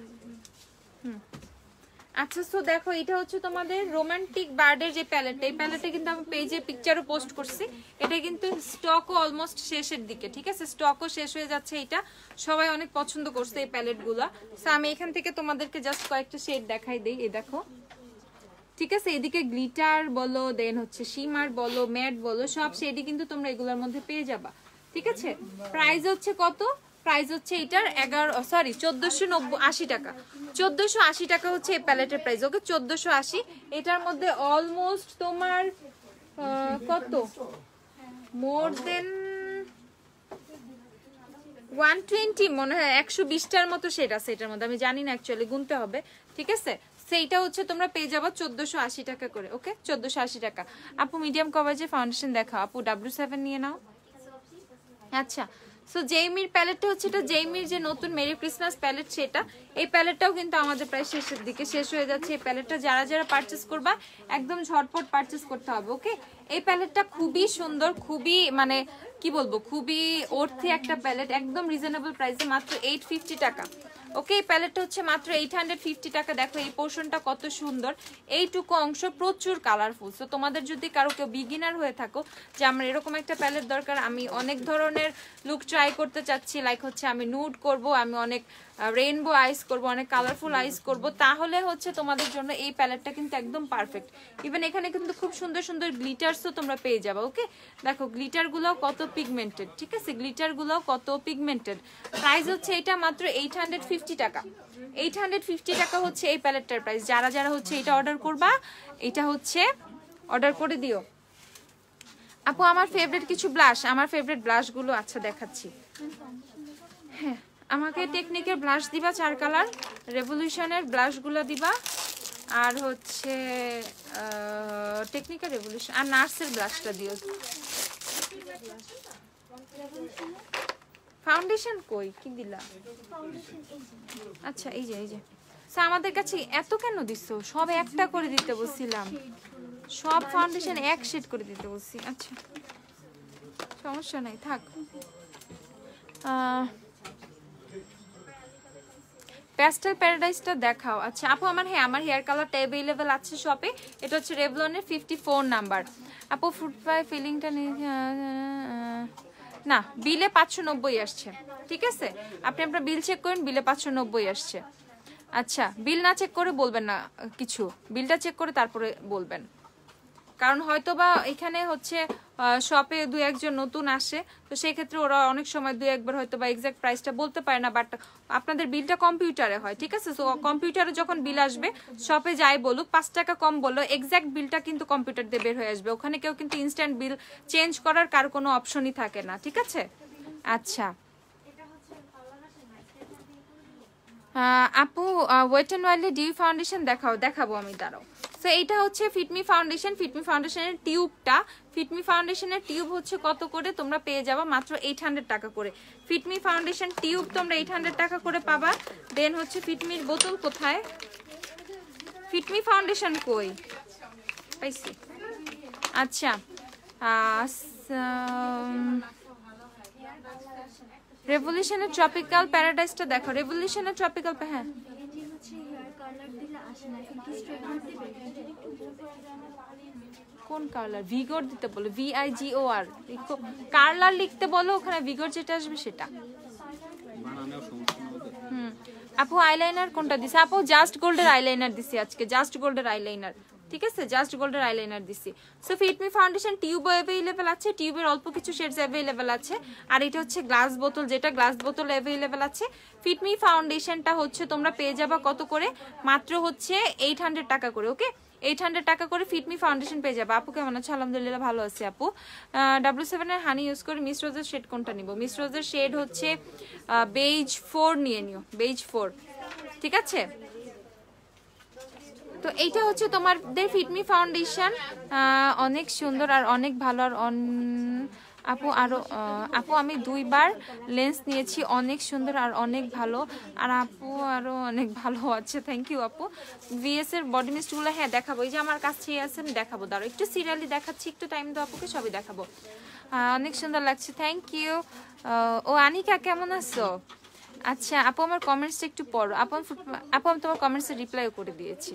আচ্ছা সো দেখো এটা হচ্ছে তোমাদের রোমান্টিক বার্ডের যে প্যালেটটা, এই প্যালেটে কিন্তু আমি পেজে পিকচারও পোস্ট করছি। এটা কিন্তু স্টকও অলমোস্ট শেষের দিকে। ঠিক আছে স্টকও শেষ হয়ে যাচ্ছে, এটা সবাই অনেক পছন্দ করছে এই প্যালেটগুলো। সো আমি এখান থেকে তোমাদেরকে জাস্ট কয়েকটা শেড দেখাই দেই। এই দেখো ঠিক আছে এদিকে গ্লিটার বলো, দেন হচ্ছে শিমার বলো, ম্যাট বলো, সব শেডই কিন্তু তোমরা এগুলোর মধ্যে পেয়ে যাবা। ঠিক আছে প্রাইস হচ্ছে কত? প্রাইস হচ্ছে এটার 1480 টাকা। 1480 টাকা হচ্ছে এই প্যালেটের প্রাইস। ওকে 1480। এটার মধ্যে অলমোস্ট তোমার কত মোর দেন 120 মনে হয় 120টার মতো শেড আছে এটার মধ্যে, আমি জানি না অ্যাকচুয়ালি গুনতে হবে। ঠিক আছে সেইটা হচ্ছে তোমরা পেয়ে যাবো 1480 টাকা করে। ওকে 1480 টাকা। আপু মিডিয়াম কভারেজে ফাউন্ডেশন দেখাও। আপু W7 নিয়ে নাও। আচ্ছা সো জেইমির প্যালেটটা হচ্ছে, এটা জেইমির যে নতুন মেরি ক্রিসমাস প্যালেট সেটা। এই প্যালেটটাও কিন্তু আমাদের প্রায় শেষের দিকে শেষ হয়ে যাচ্ছে। এই প্যালেটটা যারা যারা পারচেস করবা একদম ঝটপট পারচেস করতে হবে। ওকে এই প্যালেটটা খুবই সুন্দর, খুবই মানে কি বলবো খুবই অর্থি একটা প্যালেট, একদম রিজনেবল প্রাইসে মাত্র 850 টাকা। ওকে এই প্যালেটটা হচ্ছে মাত্র 850 টাকা। দেখো এই পোর্শনটা কত সুন্দর, এইটুকু অংশ প্রচুর কালারফুল। সো তোমাদের যদি কারো কেউ বিগিনার হয়ে থাকো যে আমার এরকম একটা প্যালেট দরকার, আমি অনেক ধরনের লুক ট্রাই করতে চাচ্ছি, লাইক হচ্ছে আমি নুড করব, আমি অনেক রেইনবো আইস করব, অনেক কালারফুল আইস করব, তাহলে হচ্ছে তোমাদের জন্য এই প্যালেটটা কিন্তু একদম পারফেক্ট। ইভেন এখানে কিন্তু খুব সুন্দর সুন্দর গ্লিটারসও তোমরা পেয়ে যাবে। ওকে দেখো গ্লিটারগুলোও কত পিগমেন্টেড, ঠিক আছে, গ্লিটারগুলোও কত পিগমেন্টেড। প্রাইস হচ্ছে এটা মাত্র 850 টাকা। 850 টাকা হচ্ছে এই প্যালেটটার প্রাইস। যারা যারা হচ্ছে এটা অর্ডার করবা, এটা হচ্ছে অর্ডার করে দিও। আপু আমার ফেভারিট কিছু ব্লাশ, আমার ফেভারিট ব্লাশগুলো আচ্ছা দেখাচ্ছি। হ্যাঁ আমাকে টেকনিকের ব্লাশ দিবা 4 কালার, রেভলিউশনের ব্লাশগুলো দিবা, আর হচ্ছে টেকনিকের রেভলিউশন আর নার্সের ব্লাশটা দিও। ফাউন্ডেশন কই কি দিলা? আচ্ছা এই যে আমাদের কাছে এত কেন দিছো? সব একটা করে দিতে বলছিলাম, সব ফাউন্ডেশন এক শেড করে দিতে বলছি। আচ্ছা সমস্যা নাই থাক। প্যাস্টেল প্যারাডাইসটা দেখাও। আচ্ছা আপু আমার আমার হেয়ার কালারটা অ্যাভেলেবেল আছে শপে। এটা হচ্ছে রেভলনের 54 নাম্বার। আপু ফুড পাই ফিলিংটা না, বিলে 590 আসছে, ঠিক আছে, আপনি আপনার বিল চেক করেন, বিলে 590 আসছে। আচ্ছা বিল না চেক করে বলবেন না কিছু, বিলটা চেক করে তারপরে বলবেন, কারণ হয়তো বা এখানে হচ্ছে শপে 2-1 জন নতুন আসে, তো সেই ক্ষেত্রে ওরা অনেক সময় 2-1 বার হয়তো বা এক্সাক্ট প্রাইসটা বলতে পারে না, বাট আপনাদের বিলটা কম্পিউটারে হয়, ঠিক আছে। সো কম্পিউটারে যখন বিল আসবে শপে যাই বলুক 5 টাকা কম বললো, এক্সাক্ট বিলটা কিন্তু কম্পিউটার দিয়ে বের হয়ে আসবে। ওখানে কেউ কিন্তু ইনস্ট্যান্ট বিল চেঞ্জ করার কার কোনো অপশনই থাকে না, ঠিক আছে। আচ্ছা আপু ওয়েট অ্যান্ড ওয়াইল্ডে ডিউ ফাউন্ডেশন দেখাবো আমি, দাঁড়াও। সো এইটা হচ্ছে ফিটমি ফাউন্ডেশন, ফিটমি ফাউন্ডেশনের টিউবটা, ফিটমি ফাউন্ডেশনের টিউব হচ্ছে কত করে তোমরা পেয়ে যাবা? মাত্র 800 টাকা করে। ফিটমি ফাউন্ডেশন টিউব তোমরা 800 টাকা করে পাবা। দেন হচ্ছে ফিটমির বোতল কোথায়? ফিটমি ফাউন্ডেশন কই পাইছি? আচ্ছা রেভলিউশনের ট্রপিক্যাল প্যারাডাইসটা দেখো, রেভলিউশনের ট্রপিক্যাল, হ্যাঁ কোন কালার? ভিগর দিতে বলো, VIGOR, কালার লিখতে বলো, ওখানে ভিগর যেটা আসবে সেটা। আপু আইলাইনার কোনটা দিছে? আপু জাস্ট গোল্ডের আইলাইনার দিছি আজকে, জাস্ট গোল্ডের আইলাইনার, ঠিক আছে, জাস্ট গোল্ডের আইলাইনার দিছি। সো ফিটমি ফাউন্ডেশন টিউবও অ্যাভেলেবেল আছে, টিউবের অল্প কিছু শেডস অ্যাভেলেবেল আছে, আর এটা হচ্ছে গ্লাস বোতল, যেটা গ্লাস বোতল অ্যাভেলেবেল আছে। ফিটমি ফাউন্ডেশনটা হচ্ছে তোমরা পেয়ে যাবা কত করে? মাত্র হচ্ছে 800 টাকা করে। ওকে 800 টাকা করে ফিটমি ফাউন্ডেশন পেয়ে যাবে। আপু কেমন আছে? আলহামদুলিল্লাহ ভালো আছে আপু। W7 এর হানি ইউজ করে মিস রোজের শেড কোনটা নিব? মিস রোজের শেড হচ্ছে বেজ 4 নিয়ে নিও, বেজ 4, ঠিক আছে। তো এইটা হচ্ছে তোমাদের ফিটমি ফাউন্ডেশন, অনেক সুন্দর আর অনেক ভালো। আর আপু আরো আপু আমি 2 বার লেন্স নিয়েছি, অনেক সুন্দর আর অনেক ভালো। আর আপু আরো অনেক ভালো আছে, থ্যাংক ইউ আপু। VS এর বডি মিস্টগুলো হ্যাঁ দেখাবো, এই যে আমার কাছেই আছে, আমি দেখাবো, দাঁড়াও একটু সিরিয়ালি দেখাচ্ছি, একটু টাইম দাও আপুকে, সবই দেখাবো। অনেক সুন্দর লাগছে, থ্যাংক ইউ। ও আনিকা কেমন আছো? আচ্ছা আপু আমার কমেন্টসটা একটু পড়ো। আপু আমি তোমার কমেন্টসে রিপ্লাইও করে দিয়েছি,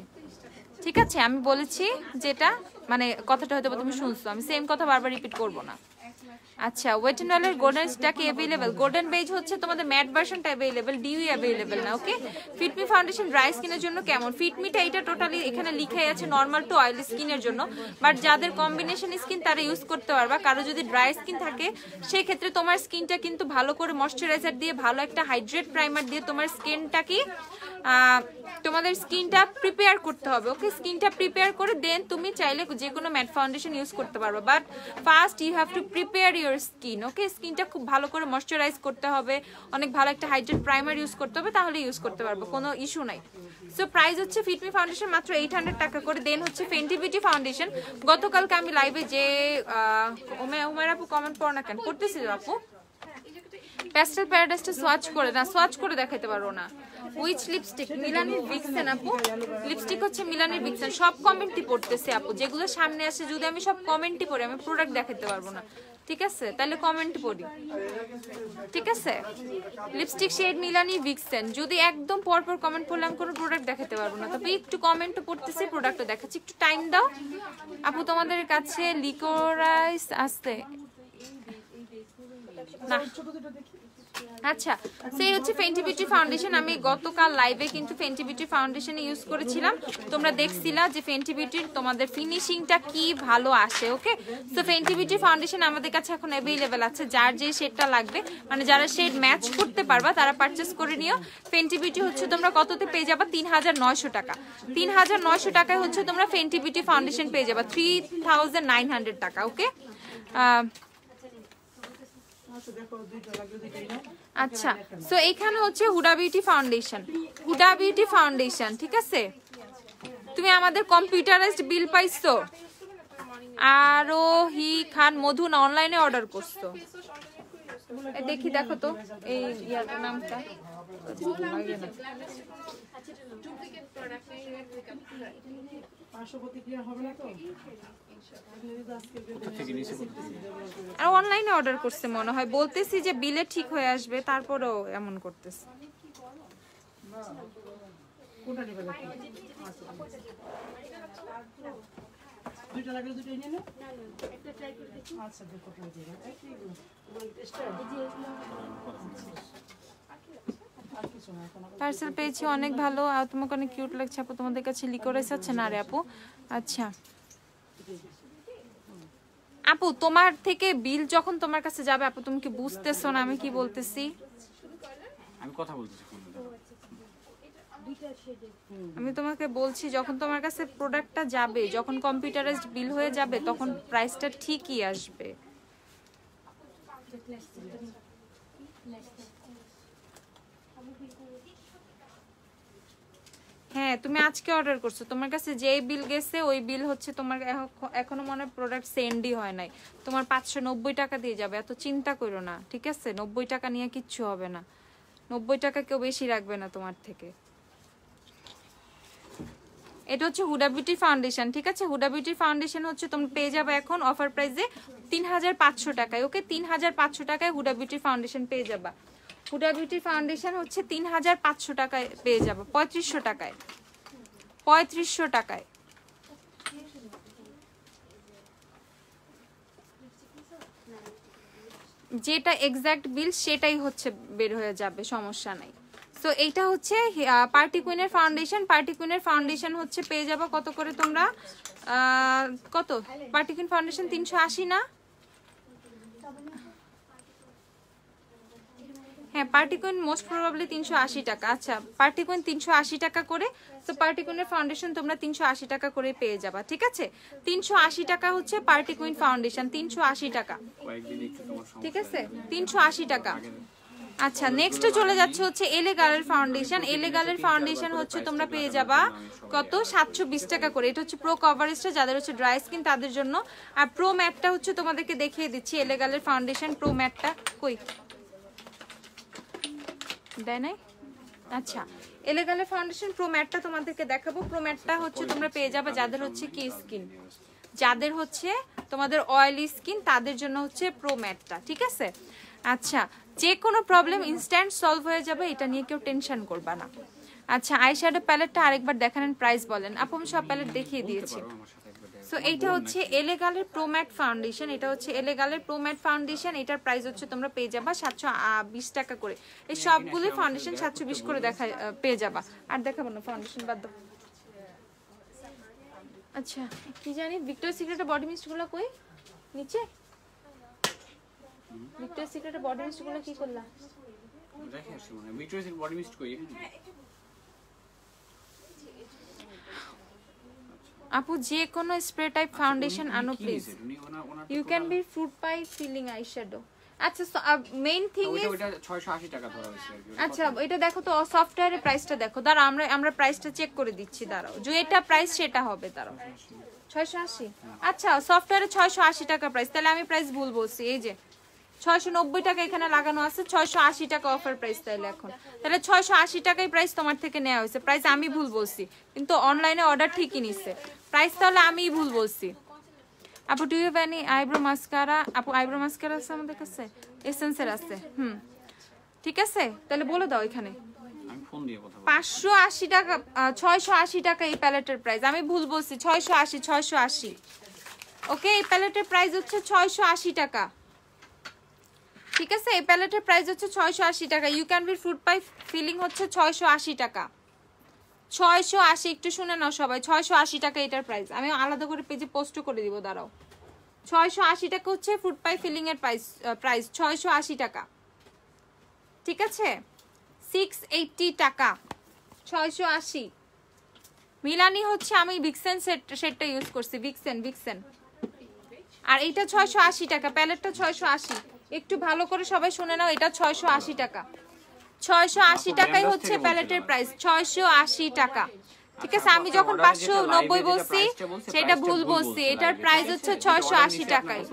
ঠিক আছে। আমি বলেছি যেটা মানে কথাটা হয়তো তুমি শুনছো, আমি সেম কথা বারবার রিপিট করবো না। আচ্ছা ওয়েট এন্ড ওয়ালের গোল্ডেন স্টাকি अवेलेबल, গোল্ডেন বেজ হচ্ছে তোমাদের ম্যাট ভার্সনটা अवेलेबल, ডিউই अवेलेबल না। ওকে ফিটমি ফাউন্ডেশন ড্রাই স্কিনের জন্য কেমন? ফিটমিটা এটা টোটালি এখানে লিখাই আছে নরমাল টু অয়েলি স্কিনের জন্য, বাট যাদের কম্বিনেশন স্কিন তারা ইউজ করতে পারবা। কারো যদি ড্রাই স্কিন থাকে সেই ক্ষেত্রে তোমার স্কিনটা কিন্তু ভালো করে ময়শ্চারাইজার দিয়ে, ভালো একটা হাইড্রেট প্রাইমার দিয়ে তোমার স্কিনটা কি তোমাদের স্কিনটা প্রিপেয়ার করতে হবে। ওকে স্কিনটা প্রিপেয়ার করে দেন তুমি চাইলে যে কোনো ম্যাট ফাউন্ডেশন ইউজ করতে পারবে, but first you have to prepare your skin. Okay স্কিনটা খুব ভালো করে ময়শ্চারাইজ করতে হবে, অনেক ভালো একটা হাইড্রেট প্রাইমার ইউজ করতে হবে, তাহলে ইউজ করতে পারবো, কোনো ইস্যু নাই। সো প্রাইস হচ্ছে ফিটমি ফাউন্ডেশন মাত্র 800 টাকা করে। দেন হচ্ছে ফেন্টি বিউটি ফাউন্ডেশন, গতকালকে আমি লাইভে যে উমের আপু কমেন্ট পড়ো না কেন করতেছিল আপু, প্যাস্টেল প্যারাডাইসটা সোয়াচ করে না, সোয়াচ করে দেখাইতে পারো না। Which lipstick? মিলানির ভিক্সেন আপু, লিপস্টিক হচ্ছে মিলানির ভিক্সেন। সব কমেন্টই পড়তেছে আপু, যেগুলো সামনে আসে যদি আমি সব কমেন্টই পড়ি আমি প্রোডাক্ট দেখাতে পারবো না, ঠিক আছে, তাহলে কমেন্ট পড়ি। ঠিক আছে, লিপস্টিক শেড মিলানি ভিক্সেন। যদি একদম পরপর কমেন্ট পড়লে আমি কোনো প্রোডাক্ট দেখাতে পারবো না, তবে একটু কমেন্টও পড়তেছি, প্রোডাক্টও দেখাচ্ছি, একটু টাইম দাও আপু। তোমাদের কাছে লিকোরাইস আসতে না? আচ্ছা, সেই হচ্ছে ফেন্টি বিউটি ফাউন্ডেশন। আমি গতকাল লাইভে কিন্তু ফেন্টি বিউটি ফাউন্ডেশন ইউজ করেছিলাম, তোমরা দেখছিলা যে ফেন্টি বিউটির তোমাদের ফিনিশিংটা কি ভালো আসে। ওকে, সো ফেন্টি বিউটি ফাউন্ডেশন আমাদের কাছে এখন অ্যাভেলেবেল আছে, যার যে শেডটা লাগবে, মানে যারা শেড ম্যাচ করতে পারবা তারা পারচেস করে নিও। ফেন্টি বিউটি হচ্ছে তোমরা কততে পেয়ে যাবা? 3900 টাকা। 3900 টাকায় হচ্ছে তোমরা ফেন্টি বিউটি ফাউন্ডেশন পেয়ে যাবা, 3900 টাকা। ওকে, আচ্ছা, সো এখানে হচ্ছে Hooda beauty foundation, Hooda beauty foundation. ঠিক আছে, তুমি আমাদের কম্পিউটারাইজড বিল পাইছো? আরোহী খান মধু না অনলাইনে অর্ডার করছো? দেখি, দেখো তো এই ইয়াটার নামটা। আর অনলাইনে অর্ডার করছে মনে হয়, বলতেছি যে বিলে ঠিক হয়ে আসবে, তারপরেও এমন করতেছে। পার্সেল পেয়েছি, অনেক ভালো। আর তোমাকে অনেক কিউট লাগছে আপু। তোমাদের কাছে লিকোরাইস আছে না রে আপু? আচ্ছা আপু, তোমার থেকে বিল যখন তোমার কাছে যাবে আপু, তুমি কি বুঝতেছো না আমি কি বলতেছি? আমি কথা বলতেছি, আমি তোমাকে বলছি, যখন তোমার কাছে প্রোডাক্টটা যাবে, যখন কম্পিউটারাইজড বিল হয়ে যাবে, তখন প্রাইসটা ঠিকই আসবে। হ্যাঁ, তুমি আজকে অর্ডার করছো, তোমার কাছে যেই বিল গেছে ওই বিল হচ্ছে তোমার এখনো মনে হয় প্রোডাক্ট সেন্ডই হয় নাই, তোমার 590 টাকা দিয়ে যাবে। এত চিন্তা করো না, ঠিক আছে? 90 টাকা নিয়ে কিচ্ছু হবে না, 90 টাকা কেউ বেশি রাখবে না তোমার থেকে। এটা হচ্ছে হুডা বিউটি ফাউন্ডেশন। ঠিক আছে, হুডা বিউটি ফাউন্ডেশন হচ্ছে তোমরা পেয়ে যাবে এখন অফার প্রাইসে 3500 টাকায়। ওকে, 3500 টাকায় হুডা বিউটি ফাউন্ডেশন পেয়ে যাবা। হুডা বিউটি ফাউন্ডেশন হচ্ছে 3500 টাকায় পেয়ে যাবে, 3500 টাকায়, 3500 টাকায়। যেটা এক্সাক্ট বিল সেটাই হচ্ছে বের হয়ে যাবে, সমস্যা নাই। সো এইটা হচ্ছে পার্টি কুইনের ফাউন্ডেশন। পার্টি কুইনের ফাউন্ডেশন হচ্ছে পেয়ে যাবে কত করে তোমরা? কত পার্টি কুইন ফাউন্ডেশন? 380 না? হ্যাঁ, পার্টি কুইন মোস্ট প্রবাবলি 380 টাকা। আচ্ছা, পার্টি কুইন 380 টাকা করে। তো পার্টি কুইনের ফাউন্ডেশন তোমরা 380 টাকা করে পেয়ে যাবা। ঠিক আছে, 380 টাকা হচ্ছে পার্টি কুইন ফাউন্ডেশন, 380 টাকা। ঠিক আছে, 380 টাকা। আচ্ছা, নেক্সট চলে যাচ্ছে হচ্ছে এলেগালের ফাউন্ডেশন। এলেগালের ফাউন্ডেশন হচ্ছে তোমরা পেয়ে যাবা কত? 720 টাকা করে। এটা হচ্ছে প্রো কভারেজটা, যাদের হচ্ছে ড্রাই স্কিন তাদের জন্য। আর প্রো ম্যাটটা হচ্ছে তোমাদেরকে দেখিয়ে দিচ্ছি, এলেগালের ফাউন্ডেশন প্রো ম্যাটটা কই দেয় নাই? আচ্ছা, এলেগালের ফাউন্ডেশন প্রো ম্যাটটা তোমাদেরকে দেখাবো। প্রো ম্যাটটা হচ্ছে তোমরা পেয়ে যাবে যাদের হচ্ছে কি স্কিন, যাদের হচ্ছে তোমাদের অয়েলি স্কিন, তাদের জন্য হচ্ছে প্রো ম্যাটটা। ঠিক আছে, আচ্ছা, যে কোনো প্রবলেম ইনস্ট্যান্ট সলভ হয়ে যাবে, এটা নিয়ে কেউ টেনশন করবা না। আচ্ছা, আইশ্যাডো প্যালেটটা আরেকবার দেখানোর প্রাইস বলেন আপু। আমি সব প্যালেট দেখিয়ে দিয়েছি। সো এইটা হচ্ছে এলেগালের প্রো ম্যাট ফাউন্ডেশন, এটা হচ্ছে এলেগালের প্রো ম্যাট ফাউন্ডেশন। এটার প্রাইস হচ্ছে তোমরা পেয়ে যাবা 720 টাকা করে। এই সবগুলো ফাউন্ডেশন 720 করে দেখা পেয়ে যাবা। আর দেখাবো না ফাউন্ডেশন, বাদ দাও। আচ্ছা, কি জানি ভিক্টোরিয়াস সিক্রেটের বডি মিস্টগুলো কই? নিচে ভিক্টোরিয়াস সিক্রেটের বডি মিস্টগুলো কি করলা? দেখে আসি মনে ভিক্টোরিয়াস বডি মিস্ট কই এখানে? আপু, যে কোনো স্প্রে টাইপ ফাউন্ডেশন আনো please. You can be fruit pie filling eyeshadow. আচ্ছা, মেইন থিং ইজ ওটা 680 টাকা ধরা হয়েছে। আচ্ছা, এটা দেখো তো সফটওয়্যারের প্রাইসটা দেখো। দাঁড়াও, আমরা প্রাইসটা চেক করে দিচ্ছি। দাঁড়াও, যে এটা প্রাইস সেটা হবে। দাঁড়াও, 680। আচ্ছা, সফটওয়্যারে 680 টাকা প্রাইস, তাহলে আমি প্রাইস ভুল বলছি। এই যে 690 টাকা এখানে লাগানো আছে, 680 টাকা অফার প্রাইস। তাহলে 680 টাকাই প্রাইস তোমার থেকে নেওয়া হয়েছে। প্রাইস আমি ভুল বলছি, কিন্তু অনলাইনে অর্ডার ঠিকই নিচ্ছে। প্রাইস তাহলে আমিই ভুল বলছি। আপু do you have any eyebrow mascara? আপু আইব্রো মাস্কারা আছে আমাদের কাছে, এসেন্সের আছে। ঠিক আছে, তাহলে বলে দাও এখানে। আমি ফোন দিয়ে কথা বলবো। 580 টাকা, 680 টাকা এই প্যালেটের প্রাইস। আমি ভুল বলছি, 680। ওকে, এই প্যালেটের প্রাইস হচ্ছে 680 টাকা। ঠিক আছে, এই প্যালেটের প্রাইস হচ্ছে 680 টাকা। You can be fruit pie filling হচ্ছে 680 টাকা। 680, একটু শুনে নাও সবাই, 680 টাকা এটার প্রাইস। আমি আলাদা করে পেজে পোস্ট করে দিব, দাঁড়াও। 680 টাকা হচ্ছে ফ্রুট পাই ফিলিং এর প্রাইস 680 টাকা। ঠিক আছে, 680 টাকা, 680। মিলানি হচ্ছে আমি ভিক্সেন সেটটা ইউজ করছি, ভিক্সেন। আর এটা 680 টাকা, প্যালেটটা 680। একটু ভালো করে সবাই শুনে নাও, এটা 680 টাকা। 680 টাকাই হচ্ছে প্যালেটের প্রাইস, 680 টাকা। ঠিক আছে, আমি যখন 590 বলছি সেটা ভুল বলছি, এটার প্রাইস হচ্ছে 680 টাকায়।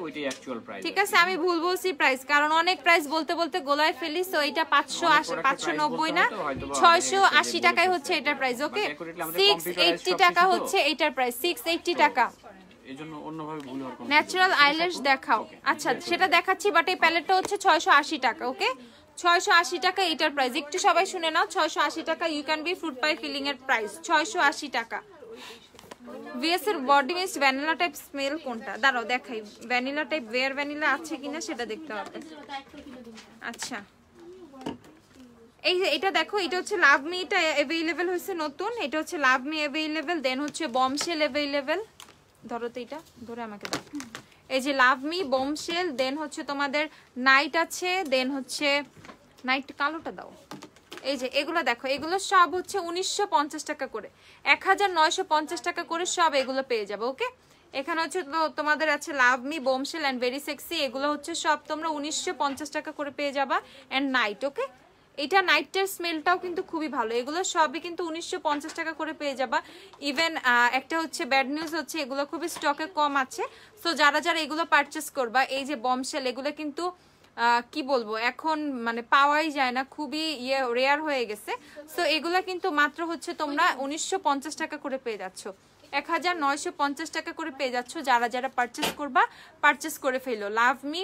ঠিক আছে, আমি ভুল বলছি প্রাইস, কারণ অনেক প্রাইস বলতে বলতে গোলায় ফেলি। সো এটা 590 না, 680 টাকায় হচ্ছে এটার প্রাইস। ওকে, 680 টাকা হচ্ছে এটার প্রাইস, 680 টাকা। এজন্য অন্যভাবে ভুল হওয়ার কোনো ন্যাচারাল আইল্যাশ দেখাও। আচ্ছা, সেটা দেখাচ্ছি, বাট এই প্যালেটটা হচ্ছে 680 টাকা। ওকে, 680 টাকা এটার প্রাইস। একটু সবাই শুনে নাও, 680 টাকা you can be fruit pie filling এর প্রাইস 680 টাকা। ভিএস এর body mist vanilla type smell কোনটা? দাঁড়াও দেখাই, ভ্যানিলা টাইপ ওয়্যার ভ্যানিলা আছে কিনা সেটা দেখতে হবে। আচ্ছা, এই যে এটা দেখো, এটা হচ্ছে লাভ মি, এটা अवेलेबल হয়েছে নতুন। এটা হচ্ছে লাভ মি अवेलेबल, দেন হচ্ছে বমশেল अवेलेबल। ধরো তো, এটা ধরে আমাকে দাও। এই যে লাভ মি, বমশেল, দেন হচ্ছে তোমাদের নাইট আছে, দেন হচ্ছে নাইট কালোটা দাও। এই যে এগুলো দেখো, এগুলো সব হচ্ছে 1950 টাকা করে, 1950 টাকা করে সব এগুলো পেয়ে যাবে। ওকে, এখানে হচ্ছে তোমাদের আছে love me, bombshell and very sexy, এগুলো হচ্ছে সব তোমরা 1950 টাকা করে পেয়ে যাবা। এন্ড নাইট, ওকে, এটা নাইটের স্মেলটাও কিন্তু খুবই ভালো। এগুলো সবই কিন্তু 1950 টাকা করে পেয়ে যাবা। ইভেন একটা হচ্ছে ব্যাড নিউজ হচ্ছে, এগুলো খুবই স্টকে কম আছে। সো যারা যারা এগুলো পারচেস করবা, এই যে বমশেল, এগুলো কিন্তু কি বলবো, এখন মানে পাওয়াই যায় না, খুবই রেয়ার হয়ে গেছে। সো এগুলো কিন্তু মাত্র হচ্ছে তোমরা 1950 টাকা করে পেয়ে যাচ্ছ, 1950 টাকা করে পেয়ে যাচ্ছ। যারা যারা পারচেস করবা, পারচেস করে ফেলো। লাভ মি,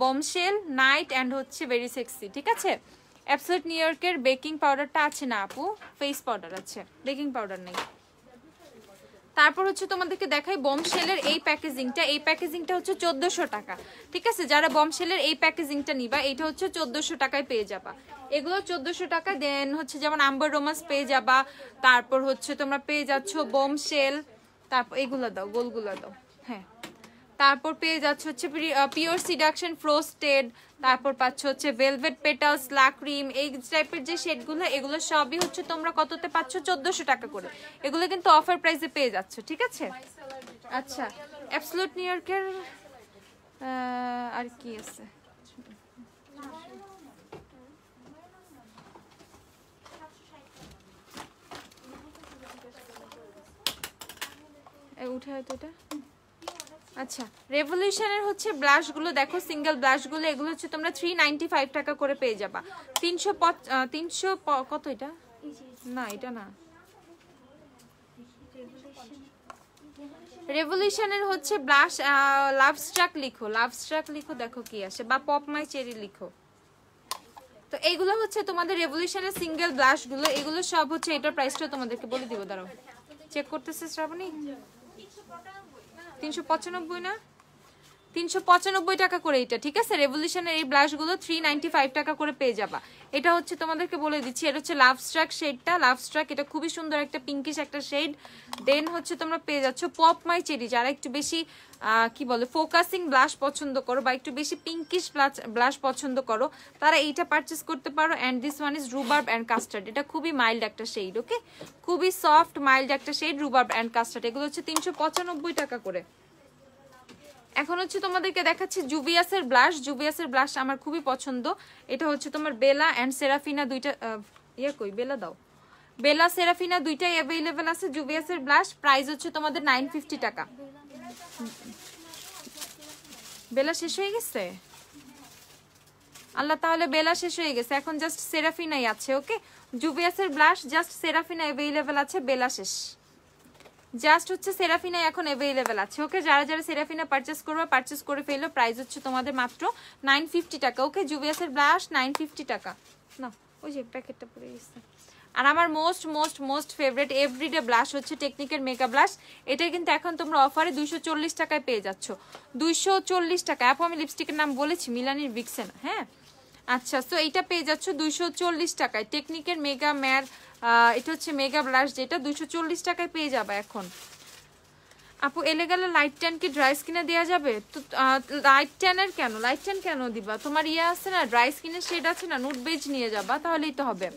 বমশেল, নাইট অ্যান্ড হচ্ছে ভেরি সেক্সি। ঠিক আছে, অ্যাবসলিউট নিউ ইয়র্কের বেকিং পাউডারটা আছে না আপু, ফেস পাউডার আছে, বেকিং পাউডার নেই। তারপর হচ্ছে তোমাদেরকে দেখাই বমশেলের এই প্যাকেজিংটা। এই প্যাকেজিংটা হচ্ছে 1400 টাকা। ঠিক আছে, যারা বমশেলের এই প্যাকেজিংটা নিবা, এটা হচ্ছে 1400 টাকায় পেয়ে যাবা। এগুলো 1400 টাকা। দেন হচ্ছে যেমন আম্বার রোমান্স পেয়ে যাবা, তারপর হচ্ছে তোমরা পেয়ে যাচ্ছ বমশেল, তারপর এগুলো দাও, গোলগুলো দাও, হ্যাঁ। তারপর পেয়ে যাচ্ছে হচ্ছে পিওর সিডাকশন ফ্রোস্টেড, তারপর পাচ্ছ হচ্ছে ভেলভেট পেটালস, লা ক্রিম, এই টাইপের যে শেডগুলো, এগুলো সবই হচ্ছে তোমরা কততে পাচ্ছ? 1400 টাকা করে। এগুলো কিন্তু অফার প্রাইসে পেয়ে যাচ্ছ। ঠিক আছে, আচ্ছা, অ্যাবসলিউট নিউ ইয়র্কের আর কি আছে? উঠে হয়তো এটা। আচ্ছা, রেভলিউশনের হচ্ছে ব্লাশগুলো দেখো, সিঙ্গেল ব্লাশগুলো, এগুলো হচ্ছে তোমরা 395 টাকা করে পেয়ে যাবা। 300 কত এটা? না, এটা না। রেভলিউশনের হচ্ছে ব্লাশ লাভ স্ট্রাক লিখো, লাভ স্ট্রাক লিখো, দেখো কি আসে, বা পপ মাই চেরি লিখো। তো এইগুলো হচ্ছে তোমাদের রেভলিউশনের সিঙ্গেল ব্লাশগুলো, এগুলো সব হচ্ছে, এটার প্রাইসটা তোমাদেরকে বলে দিব, দাঁড়াও চেক করতেছে শ্রাবণী। 395 না, 395 টাকা করে এটা। ঠিক আছে, রেভলিউশনের এই ব্লাশগুলো 395 টাকা করে পেয়ে যাবা। এটা হচ্ছে তোমাদেরকে বলে দিচ্ছি, এটা হচ্ছে লাভ স্ট্রাক শেডটা, লাভ স্ট্রাক, এটা খুবই সুন্দর একটা পিঙ্কিশ একটা শেড। দেন হচ্ছে তোমরা পেয়ে যাচ্ছ পপ মাই চেরি, যারা একটু বেশি কি বলে ফোকাসিং ব্লাশ পছন্দ করো, বা একটু বেশি পিঙ্কিশ ব্লাশ পছন্দ করো, তারা এইটা পারচেস করতে পারো। And this one is rhubarb and custard, এটা খুবই মাইল্ড একটা শেড। ওকে, খুবই সফট মাইল্ড একটা শেড, রুবার্ব অ্যান্ড কাস্টার্ড। এগুলো হচ্ছে 395 টাকা করে। এখন হচ্ছে তোমাদেরকে দেখাচ্ছি জুভিয়াসের ব্লাশ। জুভিয়াসের ব্লাশ আমার খুবই পছন্দ। এটা হচ্ছে তোমার বেলা অ্যান্ড সেরাফিনা দুইটা, কই বেলা দাও, বেলা সেরাফিনা দুইটাই অ্যাভেলেবেল আছে। জুভিয়াসের ব্লাশ প্রাইস হচ্ছে তোমাদের 950 টাকা। বেলা শেষ হয়ে গেছে, আল্লাহ, তাহলে বেলা শেষ হয়ে গেছে, এখন জাস্ট সেরাফিনাই আছে। ওকে, জুভিয়াসের ব্লাশ জাস্ট সেরাফিনা অ্যাভেলেবেল আছে, বেলা শেষ। জাস্ট হচ্ছে সেরাফিনা এখন অ্যাভেলেবেল আছে। ওকে, যারা যারা সেরাফিনা পারচেস করবে পারচেস করে ফেলো। প্রাইস হচ্ছে তোমাদের মাত্র 950 টাকা। ওকে, জুভিয়াসের ব্লাশ 950 টাকা। না ওই যে প্যাকেটটা পড়ে গেছে। আর আমার most most most favourite everyday blush হচ্ছে টেকনিকের মেগা ব্লাশ। এটা কিন্তু এখন তোমরা অফারে 240 টাকায় পেয়ে যাচ্ছ। 240 টাকা। আপু আমি লিপস্টিকের নাম বলেছি, মিলানির ভিক্সেন। হ্যাঁ আচ্ছা, সো এইটা পেয়ে যাচ্ছ 240 টাকায়। টেকনিকের মেগা ম্যার, এটা হচ্ছে মেগা ব্লাশ, যেটা 240 টাকায় পেয়ে যাবে এখন। আপু এলে গেলে লাইট ট্যান কি ড্রাই স্কিনে দেওয়া যাবে? তো লাইট ট্যানের কেন, লাইট ট্যান কেন দিবা? তোমার ইয়ে আছে না, ড্রাই স্কিনের শেড আছে না, নুড বেজ নিয়ে যাবা, তাহলেই তো হবে।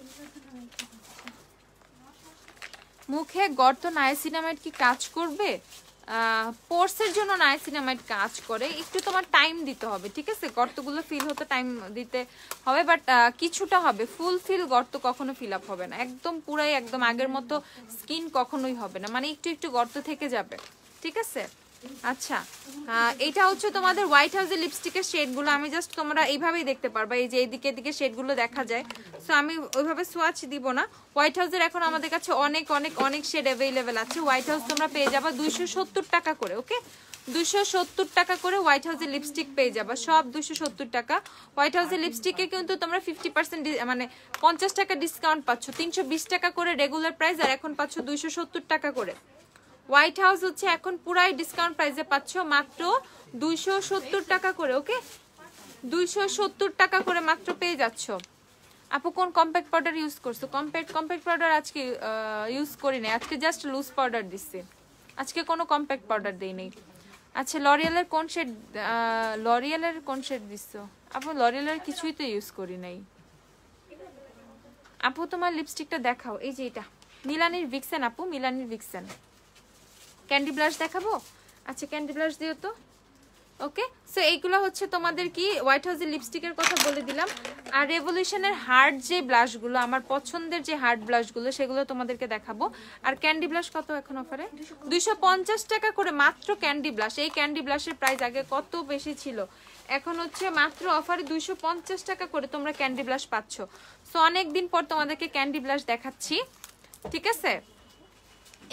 মুখে গর্ত নায়াসিনামাইড কি কাজ করবে? পোর্সের জন্য নায়াসিনামাইড কাজ করে, একটু তোমার টাইম দিতে হবে, ঠিক আছে? গর্তগুলো ফিল হতে টাইম দিতে হবে, বাট কিছুটা হবে। ফুল ফিল গর্ত কখনো ফিল আপ হবে না, একদম পুরাই একদম আগের মতো স্কিন কখনোই হবে না, মানে একটু একটু গর্ত থেকে যাবে, ঠিক আছে? আচ্ছা, এটা হচ্ছে তোমাদের হোয়াইট হাউসের লিপস্টিকের শেডগুলো। আমি জাস্ট তোমরা এইভাবেই দেখতে পারবা, এই যে এইদিকে এদিকে শেডগুলো দেখা যায়। সো আমি ওইভাবে সোয়াচ দিব না। হোয়াইট হাউসের এখন আমাদের কাছে অনেক অনেক অনেক শেড অ্যাভেলেবেল আছে। হোয়াইট হাউস তোমরা পেয়ে যাবা 270 টাকা করে। ওকে, 270 টাকা করে হোয়াইট হাউসের লিপস্টিক পেয়ে যাবা, সব 270 টাকা। হোয়াইট হাউসের লিপস্টিকে কিন্তু তোমরা 50% মানে 50 টাকা ডিসকাউন্ট পাচ্ছ। 320 টাকা করে রেগুলার প্রাইস, আর এখন পাচ্ছ 270 টাকা করে। হোয়াইট হাউস হচ্ছে এখন পুরাই ডিসকাউন্ট প্রাইসে পাচ্ছ, মাত্র 270 টাকা করে। ওকে, 270 টাকা করে মাত্র পেয়ে যাচ্ছ। আপু কোন কম্প্যাক্ট পাউডার ইউজ করছো? কম্প্যাক্ট পাউডার আজকে ইউজ করি নাই, আজকে জাস্ট লুজ পাউডার দিচ্ছি, আজকে কোনো কম্প্যাক্ট পাউডার দেই নেই। আচ্ছা, লরিয়ালের কোন শেড দিচ্ছো? আপু লরিয়ালের কিছুই তো ইউজ করি নাই। আপু তোমার লিপস্টিকটা দেখাও, এই যে এটা মিলানির ভিক্সেন। আপু মিলানির ভিক্সেন। ক্যান্ডি ব্লাশ দেখাবো? আচ্ছা ক্যান্ডি ব্লাশ দিও তো। ওকে, সো এইগুলো হচ্ছে তোমাদের কি হোয়াইট হাউসের লিপস্টিকের কথা বলে দিলাম। আর রেভলিউশনের হার্ড যে ব্লাশগুলো, আমার পছন্দের যে হার্ড ব্লাশগুলো, সেগুলো তোমাদেরকে দেখাবো। আর ক্যান্ডি ব্লাশ কত এখন অফারে? 250 টাকা করে মাত্র ক্যান্ডি ব্লাশ। এই ক্যান্ডি ব্লাশের প্রাইস আগে কত বেশি ছিল, এখন হচ্ছে মাত্র অফারে 250 টাকা করে তোমরা ক্যান্ডি ব্লাশ পাচ্ছ। সো অনেকদিন পর তোমাদেরকে ক্যান্ডি ব্লাশ দেখাচ্ছি, ঠিক আছে?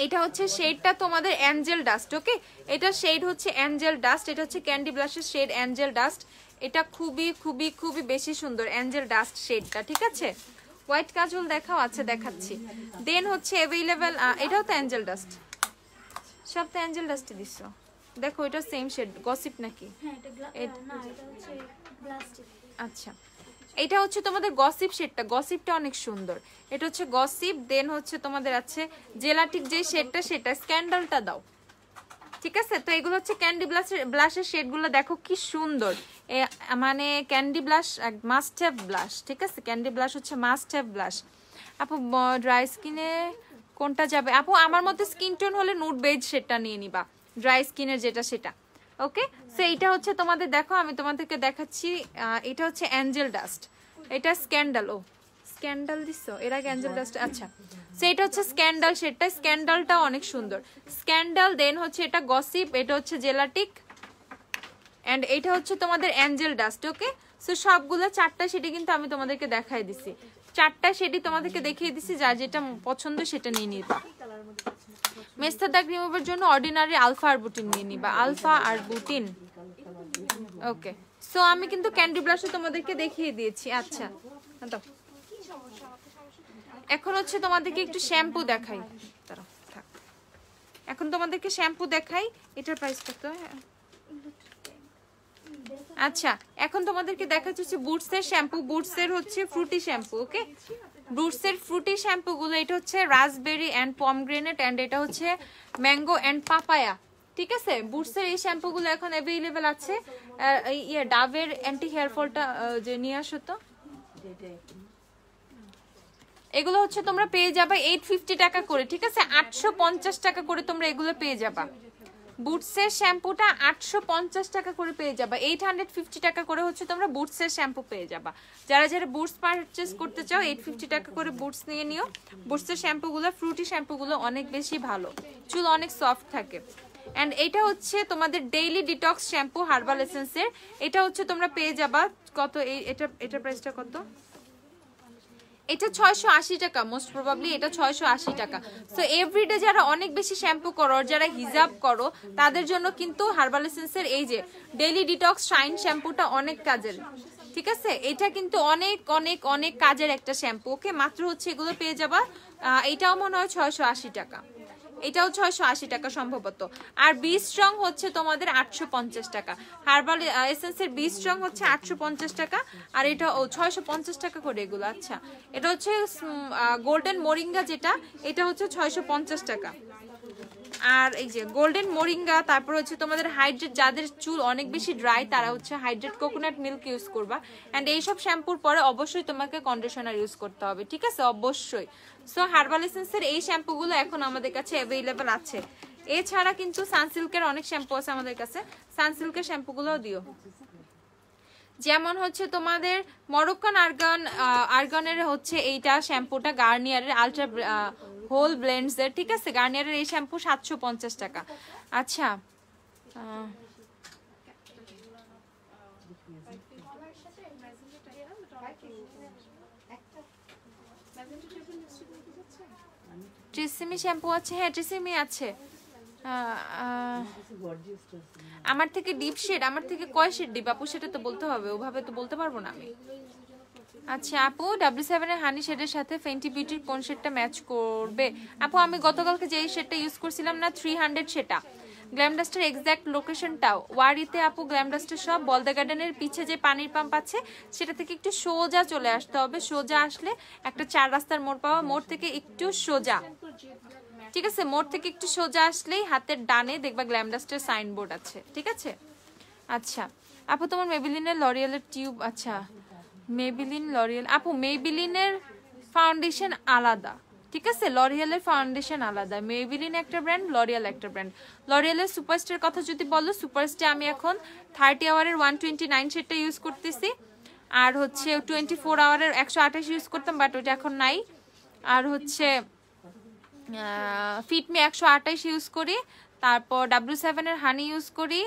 এটা হচ্ছে শেডটা তোমাদের অ্যাঞ্জেল ডাস্ট। ওকে, এটা শেড হচ্ছে অ্যাঞ্জেল ডাস্ট, এটা হচ্ছে ক্যান্ডি ব্লাশের শেড অ্যাঞ্জেল ডাস্ট। এটা খুবই খুবই খুবই বেশি সুন্দর অ্যাঞ্জেল ডাস্ট শেডটা, ঠিক আছে? হোয়াইট কাজল দেখাও? আচ্ছা দেখাচ্ছি। দেন হচ্ছে অ্যাভেলেবেল, এটাও তো অ্যাঞ্জেল ডাস্ট, সব তো অ্যাঞ্জেল ডাস্টই দিচ্ছ। দেখো এটা সেম শেড, গসিপ নাকি? আচ্ছা, এটা হচ্ছে তোমাদের গসিপ শেডটা, গসিপটা অনেক সুন্দর। এটা হচ্ছে গসিপ, দেন হচ্ছে তোমাদের আছে জেলাটিক যে শেডটা, সেটা স্ক্যান্ডালটা দাও, ঠিক আছে? তো এগুলো হচ্ছে ক্যান্ডি ব্লাশের শেডগুলো, দেখো কি সুন্দর। মানে candy blush must have blush, ঠিক আছে? ক্যান্ডি ব্লাশ হচ্ছে মাস্ট হ্যাভ ব্লাশ। আপু ড্রাই স্কিনে কোনটা যাবে? আপু আমার মধ্যে স্কিন টোন হলে নুড বেজ শেডটা নিয়ে নিবা, ড্রাই স্কিনের যেটা সেটা। ওকে, সো এইটা হচ্ছে তোমাদের, দেখো আমি তোমাদেরকে দেখাচ্ছি। এটা হচ্ছে অ্যাঞ্জেল ডাস্ট, এটা স্ক্যান্ডাল। ও স্ক্যান্ডাল দিচ্ছ এর আগে অ্যাঞ্জেল ডাস্ট। আচ্ছা, সো এটা হচ্ছে স্ক্যান্ডাল শেডটা, স্ক্যান্ডালটা অনেক সুন্দর। স্ক্যান্ডাল, দেন হচ্ছে এটা গসিপ, এটা হচ্ছে জেলাটিক, এন্ড এটা হচ্ছে তোমাদের অ্যাঞ্জেল ডাস্ট। ওকে, সো সবগুলো 4টা শেডই কিন্তু আমি তোমাদেরকে দেখাই দিছি, 4টা শেডই তোমাদেরকে দেখিয়ে দিছি, যার যেটা পছন্দ সেটা নিয়ে নিবা। মেস্তা দাগ রিমুভার জন্য অর্ডিনারি আলফা আর বুটিন নিয়ে নিবা, আলফা আর বুটিন। ওকে, সো আমি কিন্তু ক্যান্ডি ব্লাশও তোমাদেরকে দেখিয়ে দিয়েছি। আচ্ছা, এখন হচ্ছে তোমাদেরকে একটু শ্যাম্পু দেখাই, এখন তোমাদেরকে শ্যাম্পু দেখাই। এটার প্রাইস কত? আচ্ছা, এখন তোমাদেরকে দেখাচ্ছি হচ্ছে বুটসের শ্যাম্পু, বুটসের হচ্ছে ফ্রুটি শ্যাম্পু। ওকে, বুটসের ফ্রুটি শ্যাম্পু গুলো, এটা হচ্ছে রাসবেরি এন্ড পমগ্রেনেট, এন্ড এটা হচ্ছে ম্যাঙ্গো এন্ড পাপায়া, ঠিক আছে? বুটসের এই শ্যাম্পু গুলো এখন অ্যাভেলেবেল আছে। ডাবের অ্যান্টি হেয়ার ফলটা যে নিয়ে আসো তো। এগুলো হচ্ছে তোমরা পেয়ে যাবে 850 টাকা করে, ঠিক আছে? 850 টাকা করে তোমরা এগুলো পেয়ে যাবা। বুটসের শ্যাম্পুটা 850 টাকা করে পেয়ে যাবা, 850 টাকা করে হচ্ছে তোমরা বুটসের শ্যাম্পু পেয়ে যাবা। যারা যারা বুটস পারচেজ করতে চাও 850 টাকা করে বুটস নিয়ে নিও। বুটসের শ্যাম্পুগুলো, ফ্রুটি শ্যাম্পুগুলো অনেক বেশি ভালো, চুল অনেক সফট থাকে। এন্ড এটা হচ্ছে তোমাদের ডেইলি ডিটক্স শ্যাম্পু হার্বাল এসেন্সের, এটা হচ্ছে তোমরা পেয়ে যাবা কত? এটার প্রাইসটা কত? এটা 680 টাকা, মোস্ট প্রবাবলি এটা 680 টাকা। সো এভরিডে যারা অনেক বেশি শ্যাম্পু করো, যারা হিজাব করো, তাদের জন্য কিন্তু হার্বাল এসেন্সের এই যে ডেইলি ডিটক্স শাইন শ্যাম্পুটা অনেক কাজের, ঠিক আছে? এটা কিন্তু অনেক অনেক অনেক কাজের একটা শ্যাম্পু। ওকে, মাত্র হচ্ছে এগুলো পেয়ে যাবা, এটাও মনে হয় 680 টাকা, এটাও 680 টাকা সম্ভবত। আর বি স্ট্রং হচ্ছে তোমাদের 850 টাকা। হার্বাল এসেন্সের বি স্ট্রং হচ্ছে 850 টাকা, আর এটা 650 টাকা করে এগুলো। আচ্ছা, এটা হচ্ছে গোল্ডেন মোরিঙ্গা, যেটা এটা হচ্ছে 650 টাকা। আর এই যে গোল্ডেন মোরিঙ্গা, তারপর হচ্ছে তোমাদের হাইড্রেট, যাদের চুল অনেক বেশি ড্রাই তারা হচ্ছে হাইড্রেট কোকোনাট মিল্ক ইউজ করবা। অ্যান্ড এইসব শ্যাম্পুর পরে অবশ্যই তোমাকে কন্ডিশনার ইউজ করতে হবে, ঠিক আছে? অবশ্যই। সো হার্বাল এসেন্সের এই শ্যাম্পুগুলো এখন আমাদের কাছে অ্যাভেলেবেল আছে। এছাড়া কিন্তু সানসিল্কের অনেক শ্যাম্পু আছে আমাদের কাছে, সানসিল্কের শ্যাম্পুগুলোও দিও। যেমন হচ্ছে তোমাদের মরক্কান আর্গানের হচ্ছে এইটা শ্যাম্পুটা, গার্নিয়ারের আলট্রা হোল ব্লেন্ডস এর, ঠিক আছে? গার্নিয়ারের এই শ্যাম্পু 750 টাকা। আচ্ছা, ট্রিসিমি শ্যাম্পু আছে, হ্যাঁ ট্রিসিমি আছে। আমার থেকে ডিপ শেড, আমার থেকে কয় শেড ডিপ আপু সেটা তো বলতে হবে, ওভাবে তো বলতে পারবো না আমি। আচ্ছা আপু, W7 এর হানি শেডের সাথে ফেন্টি বিউটির কোন শেডটা ম্যাচ করবে? আপু আমি গতকালকে যে শেডটা ইউজ করছিলাম না 300, সেটা। গ্ল্যাম ডাস্টের এক্সাক্ট লোকেশনটাও ওয়ারিতে আপু। গ্ল্যাম ডাস্টের সব বলদা গার্ডেনের পিছে যে পানির পাম্প আছে সেটা থেকে একটু সোজা চলে আসতে হবে। সোজা আসলে একটা 4 রাস্তার মোড় পাওয়া, মোড় থেকে একটু সোজা, ঠিক আছে? মোড় থেকে একটু সোজা আসলেই হাতের ডানে দেখবা গ্ল্যাম ডাস্টের সাইনবোর্ড আছে, ঠিক আছে? আচ্ছা আপু, তোমার মেবিলিনের লরিয়ালের টিউব, আচ্ছা মেবিলিন লরিয়াল আপু, মেবিলিনের ফাউন্ডেশন আলাদা, ঠিক আছে? লরিয়ালের ফাউন্ডেশন আলাদা। মেবিলিন একটা ব্র্যান্ড, লরিয়াল একটা ব্র্যান্ড। লরিয়ালের সুপারস্টার কথা যদি বলো, সুপারস্টার আমি এখন 30 আওয়ারের 129 শেডটা ইউজ করতেছি, আর হচ্ছে 24 আওয়ারের 128 ইউজ করতাম, বাট ওইটা এখন নাই। আর হচ্ছে ফিটমি 128 ইউজ করি, তারপর W7 এর হানি ইউজ করি,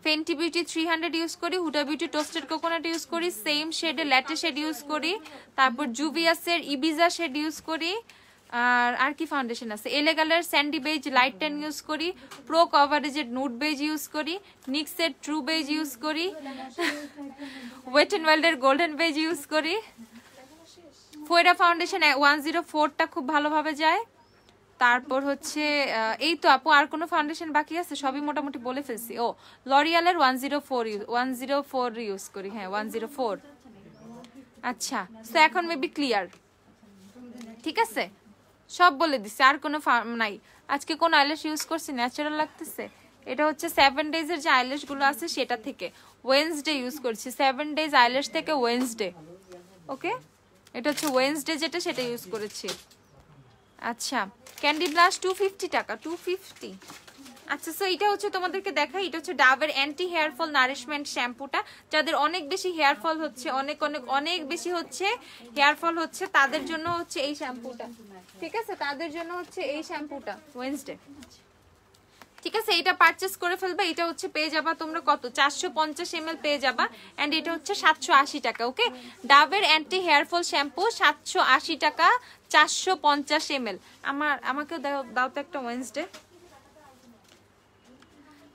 ফেন্টি বিউটি 300 ইউজ করি, Hooda beauty toasted coconut use করি, সেম শেডে ল্যাটে শেড ইউজ করি, তারপর জুভিয়াসের ইবিজা শেড ইউজ করি, আর কি ফাউন্ডেশন আছে, এলেগালের স্যান্ডি বেজ লাইট 10 ইউজ করি, প্রো কভারেজের নুড বেজ ইউজ করি, নিক্সের ট্রু বেজ ইউজ করি, ওয়েট এন্ড ওয়াইল্ডের গোল্ডেন বেজ ইউজ করি, ফোয়েরা ফাউন্ডেশন 104টা খুব ভালোভাবে যায়। তারপর হচ্ছে এই তো আপু, আর কোনো ফাউন্ডেশন বাকি আছে? সবই মোটামুটি বলে ফেলছি। ও লরিয়ালের 104 ইউজ করি, হ্যাঁ 104। আচ্ছা, তো এখন মেবি ক্লিয়ার, ঠিক আছে? সব বলে দিছি, আর কোনো নাই। আজকে কোন আইল্যাশ ইউজ করছি, ন্যাচারাল লাগতেছে। এটা হচ্ছে 7 ডেজের যে আইল্যাশ গুলো আছে সেটা থেকে, ওয়েডনেসডে ইউজ করছি, 7 ডেজ আইল্যাশ থেকে ওয়েডনেসডে। ওকে, এটা হচ্ছে ওয়েডনেসডে যেটা, সেটা ইউজ করেছি। আচ্ছা, ক্যান্ডি ব্লাশ 250 টাকা, 250। আচ্ছা, সো এটা হচ্ছে তোমাদেরকে দেখাই, এটা হচ্ছে ডাবের অ্যান্টি হেয়ার ফল নারিশমেন্ট শ্যাম্পুটা। যাদের অনেক বেশি হেয়ার ফল হচ্ছে, অনেক অনেক অনেক বেশি হচ্ছে হেয়ার ফল হচ্ছে, তাদের জন্য হচ্ছে এই শ্যাম্পুটা, ঠিক আছে? তাদের জন্য হচ্ছে এই শ্যাম্পুটা ওয়েডনেসডে, ঠিক আছে? এটা পারচেস করে ফেলবে। এটা হচ্ছে পেয়ে যাবা তোমরা কত, 450 ml পেয়ে যাবা, এন্ড এটা হচ্ছে 780 টাকা। ওকে, ডাবের অ্যান্টি হেয়ার ফল শ্যাম্পু 780 টাকা, 450 ml। আমাকে দাও তো একটা ওয়েডনেসডে,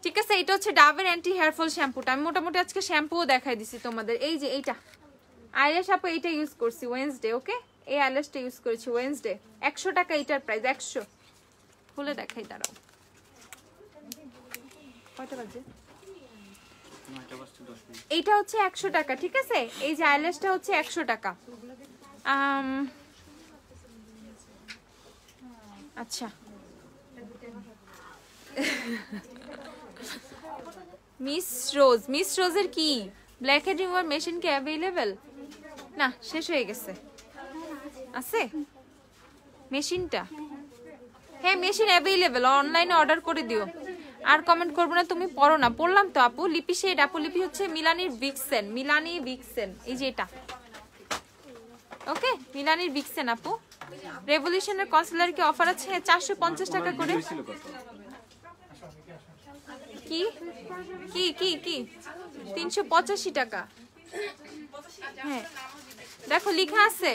ঠিক আছে? এটা হচ্ছে ডাবের অ্যান্টি হেয়ার ফল শ্যাম্পুটা। আমি মোটামুটি আজকে শ্যাম্পুও দেখাই দিছি তোমাদের। এই যে এইটা আইল্যাশ আপু, এইটা ইউজ করছি ওয়েডনেসডে। ওকে, এই আইল্যাশটা ইউজ করেছি ওয়েডনেসডে, 100 টাকা এটার প্রাইস, 100। খুলে দেখাই, দাঁড়াও। কয়টা বাজে? এইটা হচ্ছে 100 টাকা, ঠিক আছে? এই যে আইল্যাশটা হচ্ছে 100 টাকা। আচ্ছা, মিস রোজের কি ব্ল্যাক হেড রিমুভার মেশিন কি অ্যাভেলেবেল? না, শেষ হয়ে গেছে। আছে মেশিনটা? হ্যাঁ, মেশিন অ্যাভেলেবেল, অনলাইনে অর্ডার করে দিও। আর কমেন্ট করবো না, তুমি পড়ো না। পড়লাম তো আপু, লিপি শেড আপু, লিপি হচ্ছে মিলানির ভিক্সেন, এই যে এটা। ওকে, মিলানির ভিক্সেন আপু। রেভলিউশনের কনসিলার কি অফার আছে? 450 টাকা করে। কি কি কি কি 385 টাকা? হ্যাঁ দেখো লেখা আছে।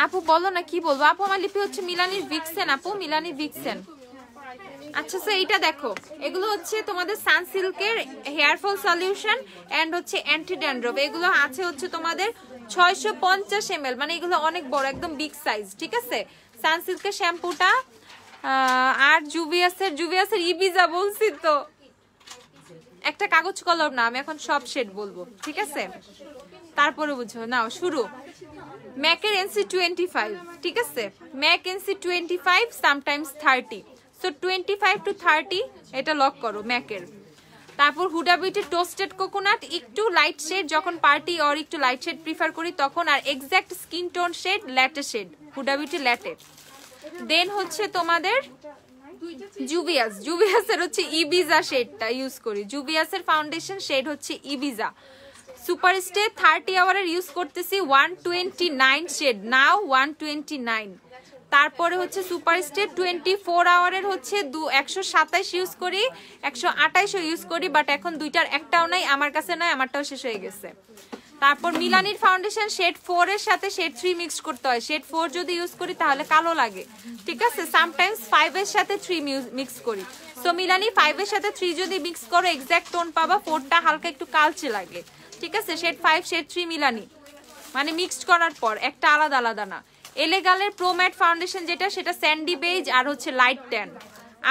আপু বলো না কি বলবো। আপু আমার লিপি হচ্ছে মিলানির ভিক্সেন, আপু মিলানি ভিক্সেন। আচ্ছা স্যার এইটা দেখো, এগুলো হচ্ছে তোমাদের সানসিল্কের হেয়ার ফল সলিউশন এন্ড হচ্ছে অ্যান্টি ড্যান্ড্রফ। এগুলো আছে হচ্ছে তোমাদের 650 ml, মানে এগুলো অনেক বড়, একদম বিগ সাইজ, ঠিক আছে। সানসিল্কের শ্যাম্পুটা আর জুভিয়াসের ইবিজা বলছি তো, একটা কাগজ কলম না, আমি এখন সব শেড বলবো, ঠিক আছে, তারপরে বুঝো। নাও শুরু। ম্যাকের NC25, ঠিক আছে, Mac NC25 sometimes 30, so 25 to 30 এটা লক করো ম্যাকের। তারপর হুডা বিউটির টোস্টেড কোকোনাট, একটু লাইট শেড যখন পার্টি অর একটু লাইট শেড প্রিফার করি তখন, আর exact skin tone shade latte shade, Huda beauty latte. Then হচ্ছে তোমাদের জুভিয়াসের হচ্ছে ইবিজা শেডটা ইউজ করি, জুভিয়াসের ফাউন্ডেশন শেড হচ্ছে ইবিজা। সুপারস্টে 30 আওয়ারের ইউজ করতেছি 129 শেড, নাও 129। তারপরে হচ্ছে সুপারস্টে 24 আওয়ারের হচ্ছে 127 ইউজ করি, 128 ইউজ করি, বাট এখন দুইটার একটাও নাই আমার কাছে, নয় আমারটাও শেষ হয়ে গেছে। তারপর মিলানির ফাউন্ডেশন শেড 4 এর সাথে শেড 3 মিক্স করতে হয়, শেড 4 যদি ইউজ করি তাহলে কালো লাগে, ঠিক আছে। সামটাইমস 5 এর সাথে 3 মিক্স করি, সো মিলানি 5 এর সাথে 3 যদি মিক্স করো এক্সাক্ট টোন পাবা, 4টা হালকা একটু কালচে লাগে, ঠিক আছে। শেড 5 শেড 3 মিলানি, মানে মিক্সড করার পর একটা আলাদা আলাদা না। এলেগালের প্রো ম্যাট ফাউন্ডেশন যেটা, সেটা স্যান্ডি বেজ আর হচ্ছে লাইট ট্যান।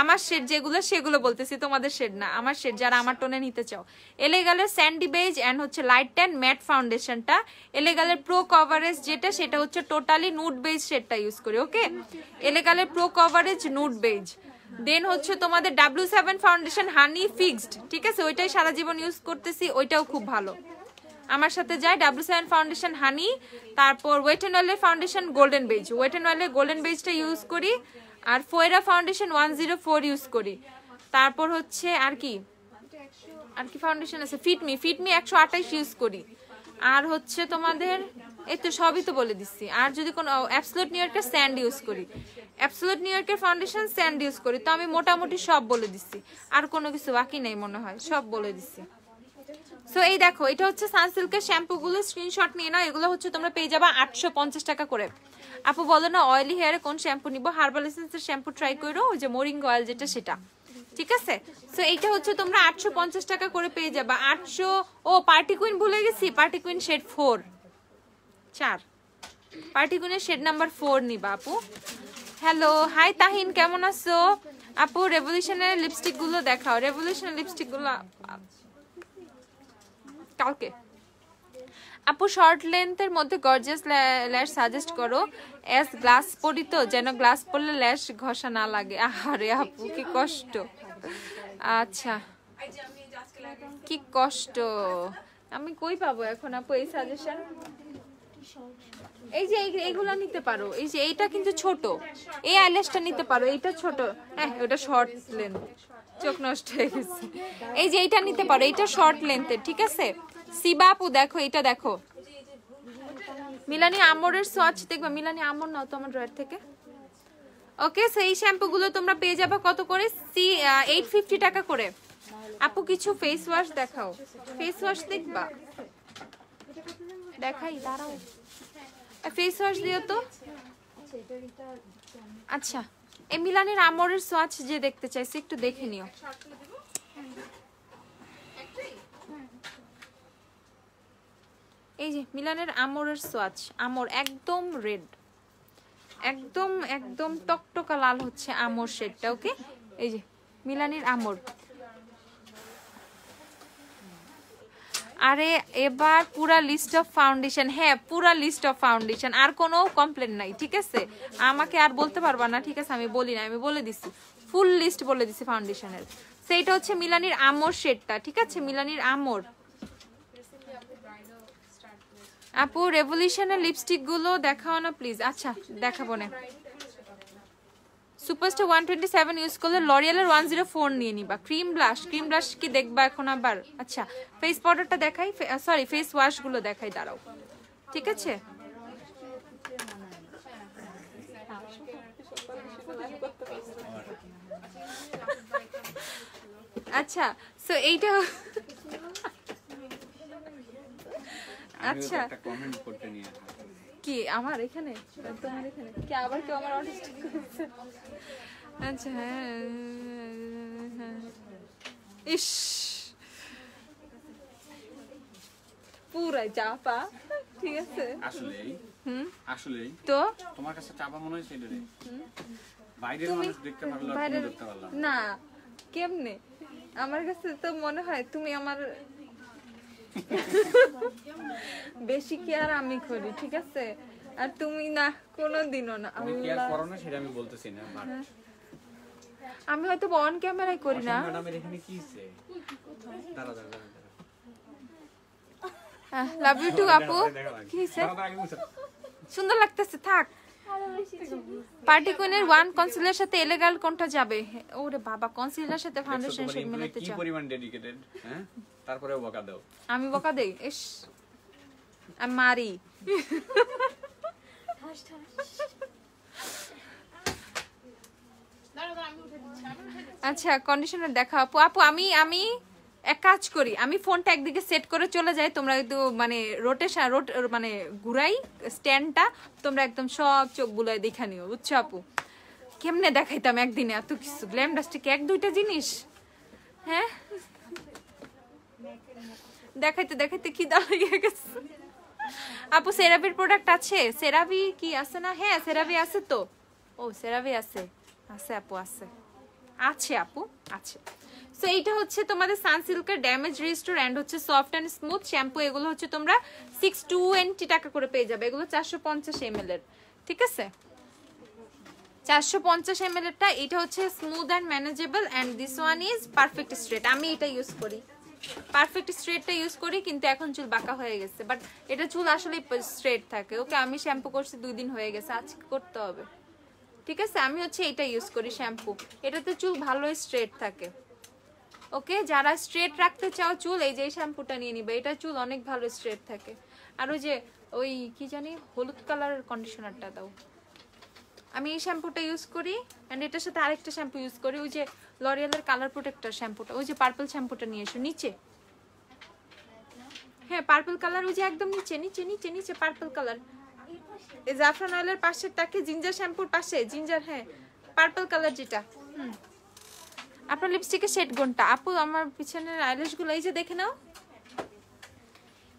আমার শেড যেগুলো সেগুলো বলতেছি, তোমাদের শেড না, আমার শেড যারা আমার টোনে নিতে চাও। এলেগালের স্যান্ডি বেজ এন্ড হচ্ছে লাইট ট্যান ম্যাট ফাউন্ডেশনটা। এলেগালের প্রো কভারেজ যেটা, সেটা হচ্ছে টোটালি নুড বেজ শেডটা ইউজ করি, ওকে। এলেগালের pro coverage nude beige. Then হচ্ছে তোমাদের W7 ফাউন্ডেশন হানি ফিক্সড, ঠিক আছে, ওইটাই সারা জীবন ইউজ করতেছি, ওইটাও খুব ভালো, আমার সাথে যায়। W7 foundation honey. তারপর ওয়েট এন্ড অয়েলের foundation golden beige, wet and অয়েলের গোল্ডেন বেজটা ইউজ করি। আর ফোয়েরা ফাউন্ডেশন 104 ইউজ করি। তারপর হচ্ছে আর কি ফাউন্ডেশন আছে, ফিটমি 128 ইউজ করি। আর হচ্ছে তোমাদের এই তো সবই তো বলে দিচ্ছি। আর যদি কোনো অ্যাবসোলিউট নিউ ইয়র্কের স্যান্ড ইউজ করি, অ্যাবসোলিউট নিউ ইয়র্কের ফাউন্ডেশন স্যান্ড ইউজ করি, তো আমি মোটামুটি সব বলে দিচ্ছি, আর কোনো কিছু বাকি নেই মনে হয়, সব বলে দিচ্ছি। সো এই দেখো, এটা হচ্ছে সানসিল্কের শ্যাম্পুগুলো, স্ক্রিনশট নিয়ে নাও। এগুলো হচ্ছে তোমরা পেয়ে যাবা 850 টাকা করে। আপু বলো না অয়েলি হেয়ারে কোন শ্যাম্পু নিব? হার্বাল এসেন্সের শ্যাম্পু ট্রাই করো, ওই যে মোরিঙ্গা অয়েল যেটা, সেটা, ঠিক আছে। সো এইটা হচ্ছে তোমরা 850 টাকা করে পেয়ে যাবা। 800। ও পার্টি কুইন ভুলে গেছি, পার্টি কুইন শেড 4 পার্টি কুইনের শেড নাম্বার 4 নিবা আপু। হ্যালো হাই তাহিন, কেমন আছো আপু? রেভলিউশনের লিপস্টিক গুলো দেখাও, রেভলিউশনের লিপস্টিক গুলো কালকে। আপু শর্ট লেন্থের মধ্যে গর্জিয়াস ল্যাশ সাজেস্ট করো, এস গ্লাস পরি তো, যেন গ্লাস পরলে ল্যাশ ঘষা না লাগে। আরে আপু কি কষ্ট, আচ্ছা কি কষ্ট, আমি কই পাবো এখন আপু এই সাজেশন? এই যে এইগুলা নিতে পারো, এই যে এইটা কিন্তু ছোট, এই আইল্যাশটা নিতে পারো, এইটা ছোট, হ্যাঁ ওটা শর্ট লেন্থ, চোখ নষ্ট হয়ে গেছে। এই যে এইটা নিতে পারো, এইটা শর্ট লেন্থের, ঠিক আছে। সিবা আপু দেখো, এটা দেখো, মিলানি আমরের সোয়াচ দেখবা, মিলানি আমর নাও তো আমার ড্রয়ার থেকে, ওকে। সো এই শ্যাম্পু গুলো তোমরা পেয়ে যাবে কত করে? 850 টাকা করে। আপু কিছু ফেস ওয়াশ দেখাও, ফেস ওয়াশ দেখবা, দেখাই দাঁড়াও, ফেস ওয়াশ দিও তো। আচ্ছা এই মিলানের আমরের সোয়াচ যে দেখতে চাইছে একটু দেখে নিও। এই যে মিলানের আমরের সোয়াচ, আমর একদম রেড, একদম একদম টকটকা লাল হচ্ছে আমর শেডটা, ওকে। এই যে মিলানির আমর। আরে এবার পুরা লিস্ট অফ ফাউন্ডেশন, হ্যাঁ পুরা লিস্ট অফ ফাউন্ডেশন, আর কোনো কমপ্লেন নাই, ঠিক আছে। আমাকে আর বলতে পারবা না, ঠিক আছে, আমি বলি না, আমি বলে দিছি, ফুল লিস্ট বলে দিছি ফাউন্ডেশনের। সেইটা হচ্ছে মিলানির আমর শেডটা, ঠিক আছে, মিলানির আমর। আপু রেভলিউশনের লিপস্টিক গুলো দেখাও না প্লিজ। আচ্ছা দেখাবো না। সুপারস্টার 127 ইউজ করলে লরিয়ালের 104 নিয়ে নিবা। ক্রিম ব্লাশ কি দেখবা এখন আবার? আচ্ছা ফেস পাউডারটা দেখাই, সরি ফেস ওয়াশ গুলো দেখাই, দাঁড়াও, ঠিক আছে। আচ্ছা সো এইটা আচ্ছা একটা কমেন্ট করতে নিয়ে কি আমার এখানে তোমার এখানে কি আবার কেউ আমার অডিস্টিক করেছে আচ্ছা হ্যাঁ ইস পুরাই চাপা ঠিক আছে আসলে তো তোমার কাছে চাপা মনে হয়েছে এটা বাইরের মানুষ দেখতে পারলো আর তুমি দেখতে পারলা না কেমনে আমার কাছে তো মনে হয় তুমি আমার বেশি কেয়ার আমি করি ঠিক আছে আর তুমি না কোনোদিনও না তুমি কেয়ার করো না সেটা আমি বলতেছি না বাট আমি হয়তো অন ক্যামেরায় করি না ম্যাডামের এখানে কি আছে দাঁড়া লাভ ইউ টু আপু কি হইছে সুন্দর লাগতেছে থাক পার্টি কুইনের ওয়ান কনসিলার সাথে এলিগাল কোনটা যাবে ওরে বাবা কনসিলার সাথে ফাউন্ডেশন শেড মিলাতে চাও কি পরিমাণ ডেডিকেটেড হ্যাঁ তারপরে বকা দাও আমি বকা দেই ইস আমি মারি আচ্ছা কন্ডিশনার দেখা আপু আপু আমি এক কাজ করি আমি ফোনটা একদিকে সেট করে চলে যাই তোমরা একটু মানে মানে ঘুরাই স্ট্যান্ডটা তোমরা একদম সব চোখ বুলাই দেখা নিও বুঝছো আপু কেমনে দেখাইতাম একদিনে এত কিছু গ্ল্যাম ডাস্টিক এক দুইটা জিনিস হ্যাঁ দেখাইতে দেখাইতে কি দাঁড়িয়ে গেছে আপু সেরাভির প্রোডাক্ট আছে সেরাভি কি আছে না হ্যাঁ সেরাভি আছে তো ও সেরাভি আছে আছে আপু আছে আছে আপু আছে সো এইটা হচ্ছে তোমাদের সানসিল্কের ড্যামেজ রিস্টোর এন্ড হচ্ছে সফট এন্ড স্মুথ শ্যাম্পু এগুলো হচ্ছে তোমরা 620 টাকা করে পেয়ে যাবে এগুলো 450 ml এর ঠিক আছে 450 ml এরটা এটা হচ্ছে smooth and manageable and this one is perfect straight আমি এটা ইউজ করি পারফেক্ট স্ট্রেটটা ইউজ করি কিন্তু এখন চুল বাঁকা হয়ে গেছে বাট এটা চুল আসলে স্ট্রেট থাকে ওকে আমি শ্যাম্পু করছি 2 দিন হয়ে গেছে আজকে করতে হবে ঠিক আছে আমি হচ্ছে এটা ইউজ করি শ্যাম্পু এটাতে চুল ভালোই স্ট্রেট থাকে ওকে যারা স্ট্রেট রাখতে চাও চুল এই যে শ্যাম্পুটা নিয়ে নিবে এটা চুল অনেক ভালো স্ট্রেট থাকে আর ওই যে ওই কি জানি হলুদ কালারের কন্ডিশনারটা দাও আমি এই শ্যাম্পুটা ইউজ করি এন্ড এটার সাথে আরেকটা শ্যাম্পু ইউজ করি ওই যে লরিয়ালের কালার প্রোটেক্টর শ্যাম্পুটা ওই যে পার্পল শ্যাম্পুটা নিয়ে এসো নিচে হ্যাঁ পার্পল কালার ওই যে একদম নিচে নিচে নিচে নিচে পার্পল কালার এই জাফরান অয়েলের পাশেরটাকে জিঞ্জার শ্যাম্পুর পাশে জিঞ্জার হ্যাঁ পার্পল কালার যেটা আপনার লিপস্টিকের শেড কোনটা আপু আমার পিছনের আইল্যাশ গুলো এই যে দেখে নাও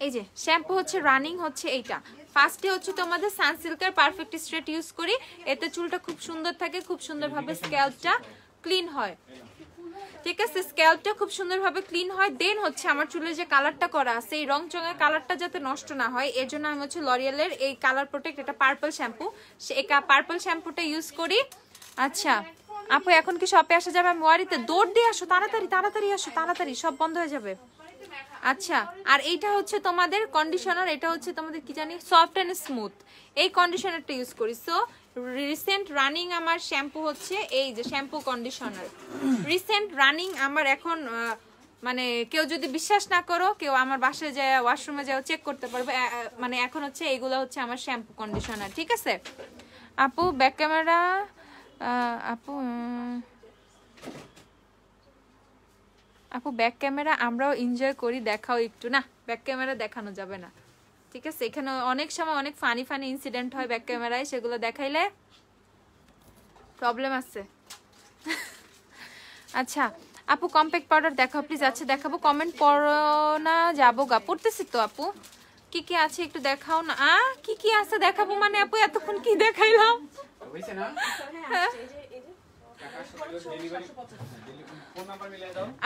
এই যে শ্যাম্পু হচ্ছে রানিং হচ্ছে এইটা ফার্স্টে হচ্ছে তোমাদের সানসিল্কের পারফেক্ট স্ট্রেট ইউজ করি এতে চুলটা খুব সুন্দর থাকে খুব সুন্দরভাবে স্ক্যাল্পটা ক্লিন হয় ঠিক আছে স্ক্যাল্পটা খুব সুন্দরভাবে ক্লিন হয় দেন হচ্ছে আমার চুলের যে কালারটা করা আছে এই রং চঙের কালারটা যাতে নষ্ট না হয় এর জন্য আমি হচ্ছে লরিয়ালের এই কালার প্রোটেক্ট এটা পার্পল শ্যাম্পু এই পার্পল শ্যাম্পুটা ইউজ করি আচ্ছা আপু এখন কি শপে আসা যাবে আমি ওয়ারিতে দৌড় দিয়ে আসো তাড়াতাড়ি তাড়াতাড়ি আসো তাড়াতাড়ি সব বন্ধ হয়ে যাবে আচ্ছা আর এইটা হচ্ছে তোমাদের কন্ডিশনার এটা হচ্ছে তোমাদের কি জানি সফট এন্ড স্মুথ এই কন্ডিশনারটা ইউজ করি সো রিসেন্ট রানিং আমার শ্যাম্পু হচ্ছে এই যে শ্যাম্পু কন্ডিশনার রিসেন্ট রানিং আমার এখন মানে কেউ যদি বিশ্বাস না করো কেউ আমার বাসায় যায় ওয়াশরুমে যাও চেক করতে পারবে মানে এখন হচ্ছে এইগুলো হচ্ছে আমার শ্যাম্পু কন্ডিশনার ঠিক আছে আপু ব্যাক ক্যামেরা আপু আপু ব্যাক ক্যামেরা আমরাও এনজয় করি দেখাও একটু না ব্যাক ক্যামেরা দেখানো যাবে না ঠিক আছে এখানে অনেক সময় অনেক ফানি ফানি ইনসিডেন্ট হয় ব্যাক ক্যামেরায় সেগুলো দেখাইলে প্রবলেম আছে আচ্ছা আপু কম্প্যাক্ট পাউডার দেখাও প্লিজ আচ্ছা দেখাবো কমেন্ট পড়ো না যাবো গা পড়তেছি তো আপু কি কি আছে একটু দেখাও না কি কি আছে দেখাবো মানে আপু এতক্ষণ কি দেখাইলাম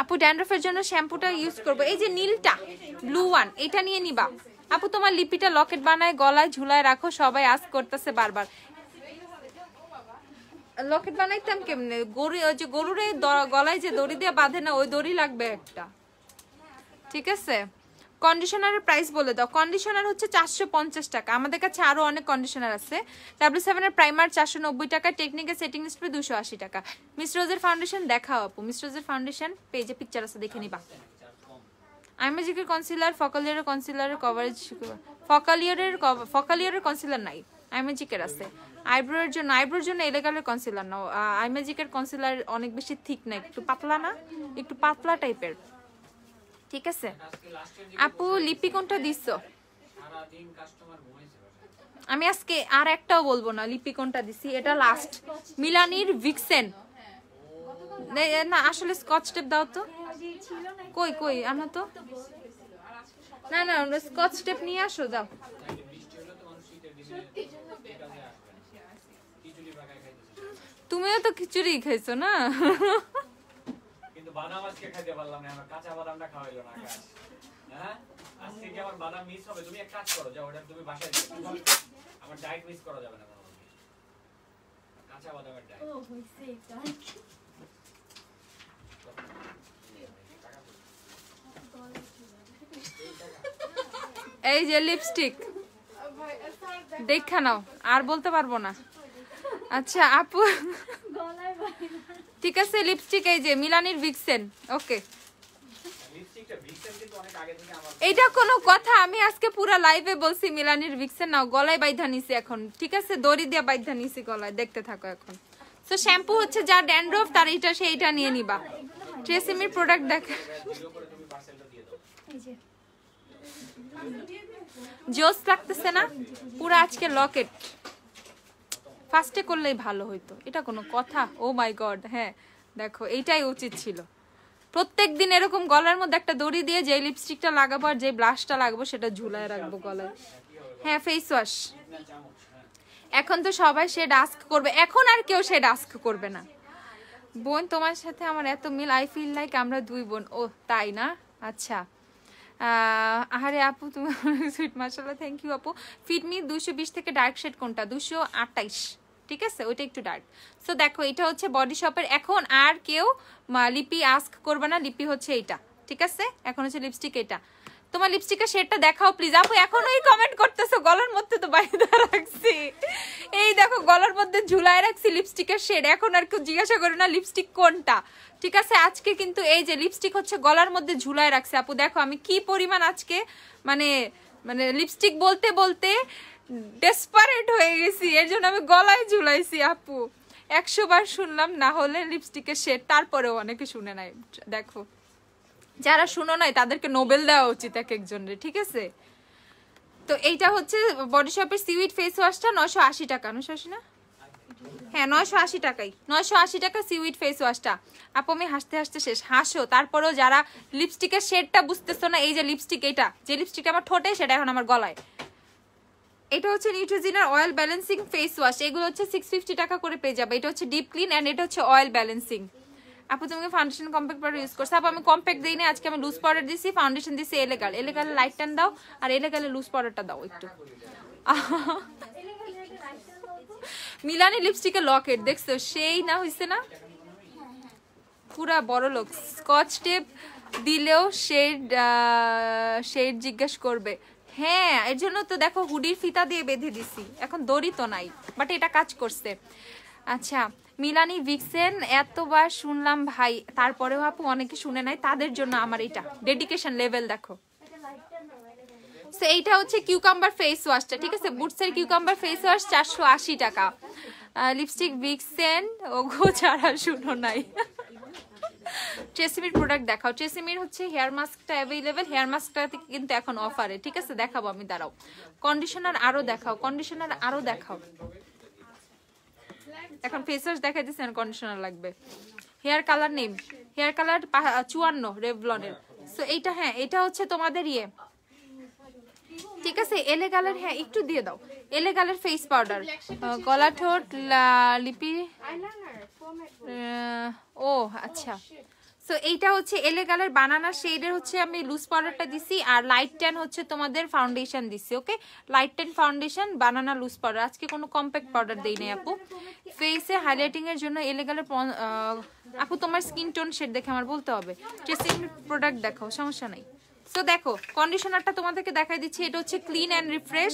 আপু ড্যান্ড্রফের জন্য শ্যাম্পুটা ইউজ করবো এই যে নীলটা ব্লু ওয়ান এটা নিয়ে নিবা আপু তোমার লিপিটা লকেট বানায় গলায় ঝুলায় রাখো সবাই আস্ক করতেছে বারবার লকেট বানাইতাম কেমনে গরু ওই যে গরুরে গলায় যে দড়ি দিয়ে বাঁধে না ওই দড়ি লাগবে একটা ঠিক আছে কন্ডিশনারের প্রাইস বলে দাও কন্ডিশনার হচ্ছে 450 টাকা আমাদের কাছে আরো অনেক কন্ডিশনার আছে W7 এর প্রাইমার 490 টাকা টেকনিকের সেটিং স্প্রে 280 টাকা মিস রোজের ফাউন্ডেশন দেখাও আপু মিস রোজের ফাউন্ডেশন পেজে পিকচার আছে দেখে নিবা আইম্যাজিকের কনসিলার ফকালিয়ারের কনসিলারের কভারেজ ফকালিয়ারের কনসিলার নাই আইম্যাজিকের আছে আইব্রোর জন্য এলেগালের কনসিলার নাও আইম্যাজিকের কনসিলার অনেক বেশি থিক না একটু পাতলা না একটু পাতলা টাইপের ঠিক আছে আপু লিপি কোনটা দিছো সারা দিন কাস্টমার ঘুমাইছে বাসায়। আমি আজকে আর একটাও বলবো না লিপি কোনটা দিছি, এটা লাস্ট মিলানির ভিক্সেন। না আসলে স্কচ টেপ দাও তো, কই কই আনো তো। না না স্কচ টেপ নিয়ে আসো যাও। তুমিও তো খিচুড়ি খাইছো না? কিন্তু বাদাম আজকে খাইতে পারলাম না, আমার কাঁচা বাদামটা খাওয়াইলো না আকাশ। হ্যাঁ আজকে কি আমার বাদাম মিস হবে? তুমি এক কাজ করো, যাও ওটা তুমি বাসায় দিও। আমার ডায়েট মিস করা যাবে না কোনোভাবে। কাঁচা বাদামের ডায়েট। ও হইছে এটা। এই যে লিপস্টিক দেখা নাও, আর বলতে পারবো না। আচ্ছা আপু ঠিক আছে লিপস্টিক এই যে মিলানির ভিক্সেন। ওকে এটা কোনো কথা? আমি আজকে পুরো লাইভে বলছি মিলানির ভিক্সেন নাও, গলায় বাইধা নিছি এখন, ঠিক আছে দড়ি দিয়ে বাইধা নিছি গলায়, দেখতে থাকো এখন। তো শ্যাম্পু হচ্ছে যা ড্যান্ড্রফ তার এটা সেইটা নিয়ে নিবা। ট্রেসিমির প্রোডাক্ট দেখ, জোস লাগতেছে না পুরো আজকে লকেট। ফার্স্টে করলেই ভালো হইতো, এটা কোনো কথা? ও মাই গড, হ্যাঁ দেখো এইটাই উচিত ছিল। প্রত্যেকদিন এরকম গলার মধ্যে একটা দড়ি দিয়ে যে লিপস্টিকটা লাগাবো আর যে ব্লাশটা লাগাবো সেটা ঝুলায় রাখবো গলায়। হ্যাঁ ফেস ওয়াশ, এখন তো সবাই শেড আস্ক করবে, এখন আর কেউ শেড আস্ক করবে না। বোন তোমার সাথে আমার এত মিল, আই ফিল লাইক আমরা দুই বোন। ও তাই না? আচ্ছা আরে আপু তুমি সুইট মাশাআল্লাহ, থ্যাংক ইউ আপু। ফিটমি 220 থেকে ডার্ক শেড কোনটা? 228, ঠিক আছে ওইটা একটু ডার্ক। সো দেখো এটা হচ্ছে বডি শপের, এখন আর কেউ লিপি আস্ক করবে না, লিপি হচ্ছে এইটা, ঠিক আছে? এখন হচ্ছে লিপস্টিক এটা। তোমার লিপস্টিকের শেডটা দেখাও প্লিজ আপু। এখনোই কমেন্ট করতেছো, গলার মধ্যে তো বাইরে রাখছি, এই দেখো গলার মধ্যে ঝুলায় রাখছি লিপস্টিকের শেড। এখন আর কেউ জিজ্ঞাসা করে না লিপস্টিক কোনটা, ঠিক আছে? আজকে কিন্তু এই যে লিপস্টিক হচ্ছে গলার মধ্যে ঝুলায় রাখছে আপু। দেখো আমি কি পরিমাণ আজকে মানে মানে লিপস্টিক বলতে বলতে ডেসপারেট হয়ে গেছি, এর জন্য আমি গলায় ঝুলাইছি আপু। 100 বার শুনলাম না হলে লিপস্টিকের শেড, তারপরেও অনেকে শুনে নাই। দেখো যারা শুনো নাই তাদেরকে নোবেল দেওয়া উচিত এক একজনের, ঠিক আছে? তো এইটা হচ্ছে বডি শপের সিউইড ফেস ওয়াশটা 980 টাকা। 980 না? হ্যাঁ 980 টাকাই, 980 টাকা সিউইড ফেস ওয়াশটা। আপু আমি হাসতে হাসতে শেষ। হাসো, তারপরেও যারা লিপস্টিকের শেডটা বুঝতেছো না, এই যে লিপস্টিক, এটা যে লিপস্টিকটা আমার ঠোঁটে সেটা এখন আমার গলায়। এটা হচ্ছে নিউট্রিজিনার অয়েল ব্যালেন্সিং ফেস ওয়াশ, এগুলো হচ্ছে 650 টাকা করে পেয়ে যাবে। এটা হচ্ছে ডিপ ক্লিন এন্ড এটা হচ্ছে অয়েল ব্যালেন্সিং। আপু তুমি ফাউন্ডেশন কম্প্যাক্ট পাউডার ইউজ করছো? আপু আমি কম্প্যাক্ট দিই না, আজকে আমি লুজ পাউডার দিছি, ফাউন্ডেশন দিছি এলেগাল। এলেগালে লাইট টান দাও আর এলেগালে লুজ পাউডারটা দাও একটু। মিলানি লিপস্টিকের লকেট দেখছো সেই না হইছে না? পুরা বড় লোক। স্কচ টেপ দিলেও শেড জিজ্ঞেস করবে। হ্যাঁ এর জন্য তো দেখো হুডির ফিতা দিয়ে বেঁধে দিছি, এখন দড়ি তো নাই, বাট এটা কাজ করছে। আচ্ছা মিলানি ভিক্সেন এতবার শুনলাম ভাই, তারপরেও আপু অনেকে শুনে নাই, তাদের জন্য আমার এটা ডেডিকেশন লেভেল দেখো। সো এইটা হচ্ছে কিউকাম্বার ফেস ওয়াশটা, ঠিক আছে? বুটসের কিউকাম্বার ফেস ওয়াশ 480 টাকা। লিপস্টিক ভিক্সেন ওগো ছাড়া শুনো নাই। ট্রেসিমির প্রোডাক্ট দেখাও। ট্রেসিমির হচ্ছে হেয়ার মাস্কটা অ্যাভেলেবেল, হেয়ার মাস্কটা কিন্তু এখন অফারে, ঠিক আছে? দেখাবো আমি, দাঁড়াও। কন্ডিশনার আরো দেখাও, কন্ডিশনার আরো দেখাও। এখন ফেস ওয়াশ দেখাই দিচ্ছি, কন্ডিশনার লাগবে। Hair colour name, hair colour 54 রেভলনের। সো এইটা, হ্যাঁ এটা হচ্ছে তোমাদের ইয়ে, ঠিক আছে? এলেগালের, হ্যাঁ একটু দিয়ে দাও। এলেগালের ফেস পাউডার, গলা ঠোঁট লিপি। ও আচ্ছা, সো এইটা হচ্ছে এলেগালের বানানা শেডের হচ্ছে আমি লুজ পাউডারটা দিছি, আর লাইট ট্যান হচ্ছে তোমাদের ফাউন্ডেশন দিছি। ওকে লাইট ট্যান ফাউন্ডেশন, বানানা লুজ পাউডার। আজকে কোনো কম্প্যাক্ট পাউডার দেই নাই আপু। ফেসে হাইলাইটিং এর জন্য এলেগালের আপু তোমার স্কিন টোন শেড দেখে আমার বলতে হবে। ট্রেসিং প্রোডাক্ট দেখাও, সমস্যা নাই। সো দেখো কন্ডিশনারটা তোমাদেরকে দেখাই দিচ্ছি, এটা হচ্ছে clean and refresh,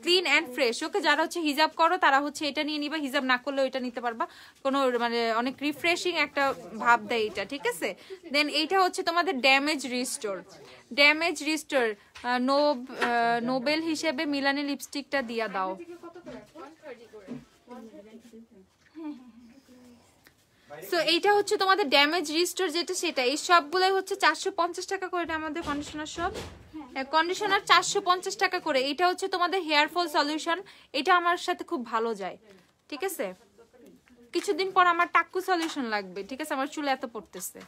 clean and fresh. Okay যারা হচ্ছে হিজাব করো তারা হচ্ছে এটা নিয়ে নিবা, হিজাব না করলেও এটা নিতে পারবা, কোনো মানে অনেক রিফ্রেশিং একটা ভাব দেয় এটা, ঠিক আছে? দেন এইটা হচ্ছে তোমাদের damage restore, damage restore Nobel হিসেবে মিলানি লিপস্টিকটা দিয়া দাও। সো এইটা হচ্ছে তোমাদের ড্যামেজ রিস্টোর যেটা, সেটা এই সবগুলোই হচ্ছে 450 টাকা করে আমাদের কন্ডিশনার সব। কন্ডিশনার 450 টাকা করে। এটা হচ্ছে তোমাদের হেয়ার ফল সলিউশন, এটা আমার সাথে খুব ভালো যায়, ঠিক আছে? কিছুদিন পর আমার টাক্কু সলিউশন লাগবে, ঠিক আছে? আমার চুলে এত পড়তেছে।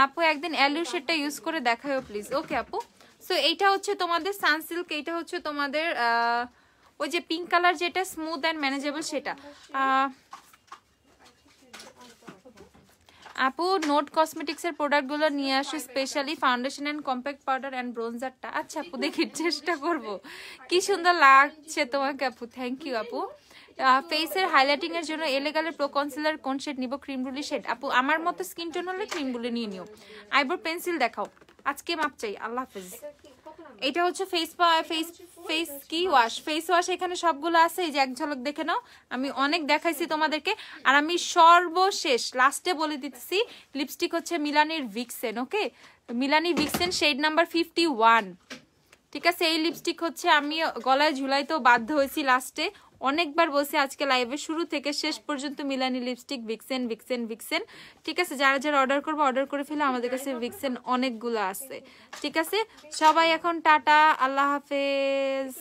আপু একদিন অ্যালিউ শেডটা ইউজ করে দেখাও প্লিজ। ওকে আপু। সো এইটা হচ্ছে তোমাদের সানসিল্ক, এইটা হচ্ছে তোমাদের ওই যে পিঙ্ক কালার যেটা স্মুথ অ্যান্ড ম্যানেজেবল সেটা। আপু নোট কসমেটিক্সের প্রোডাক্টগুলো নিয়ে আসে, specially foundation and compact powder and ব্রোঞ্জারটা। আচ্ছা আপু দেখি, চেষ্টা করব। কি সুন্দর লাগছে তোমাকে আপু, থ্যাংক ইউ আপু। ফেসের হাইলাইটিং এর জন্য এলেগালের প্রো কনসিলার কোন শেড নিব? Creme brulee shade. আপু আমার মতো স্কিন টোন হলে ক্রিম ব্রুলি নিয়ে নিও। আইব্রো পেন্সিল দেখাও, আজকে মাপ চাই। আল্লাহ হাফেজ। এটা হচ্ছে ফেস কি ওয়াশ, ফেস ওয়াশ এখানে সবগুলো আছে, এই যে এক ঝলক দেখে নাও। আমি অনেক দেখাইছি তোমাদেরকে, আর আমি সর্বশেষ লাস্টে বলে দিতেছি, লিপস্টিক হচ্ছে মিলানির ভিক্সেন। ওকে, মিলানি ভিক্সেন শেড নাম্বার 51, ঠিক আছে? এই লিপস্টিক হচ্ছে আমি গলায় ঝুলাইতেও বাধ্য হয়েছি লাস্টে, অনেকবার বলছি আজকে লাইভে শুরু থেকে শেষ পর্যন্ত Milani lipstick Vixen Vixen Vixen, ঠিক আছে? যারা যারা অর্ডার করবে অর্ডার করে ফেলে, আমাদের কাছে ভিক্সেন অনেকগুলো আছে, ঠিক আছে? সবাই এখন টাটা, আল্লাহ হাফেজ।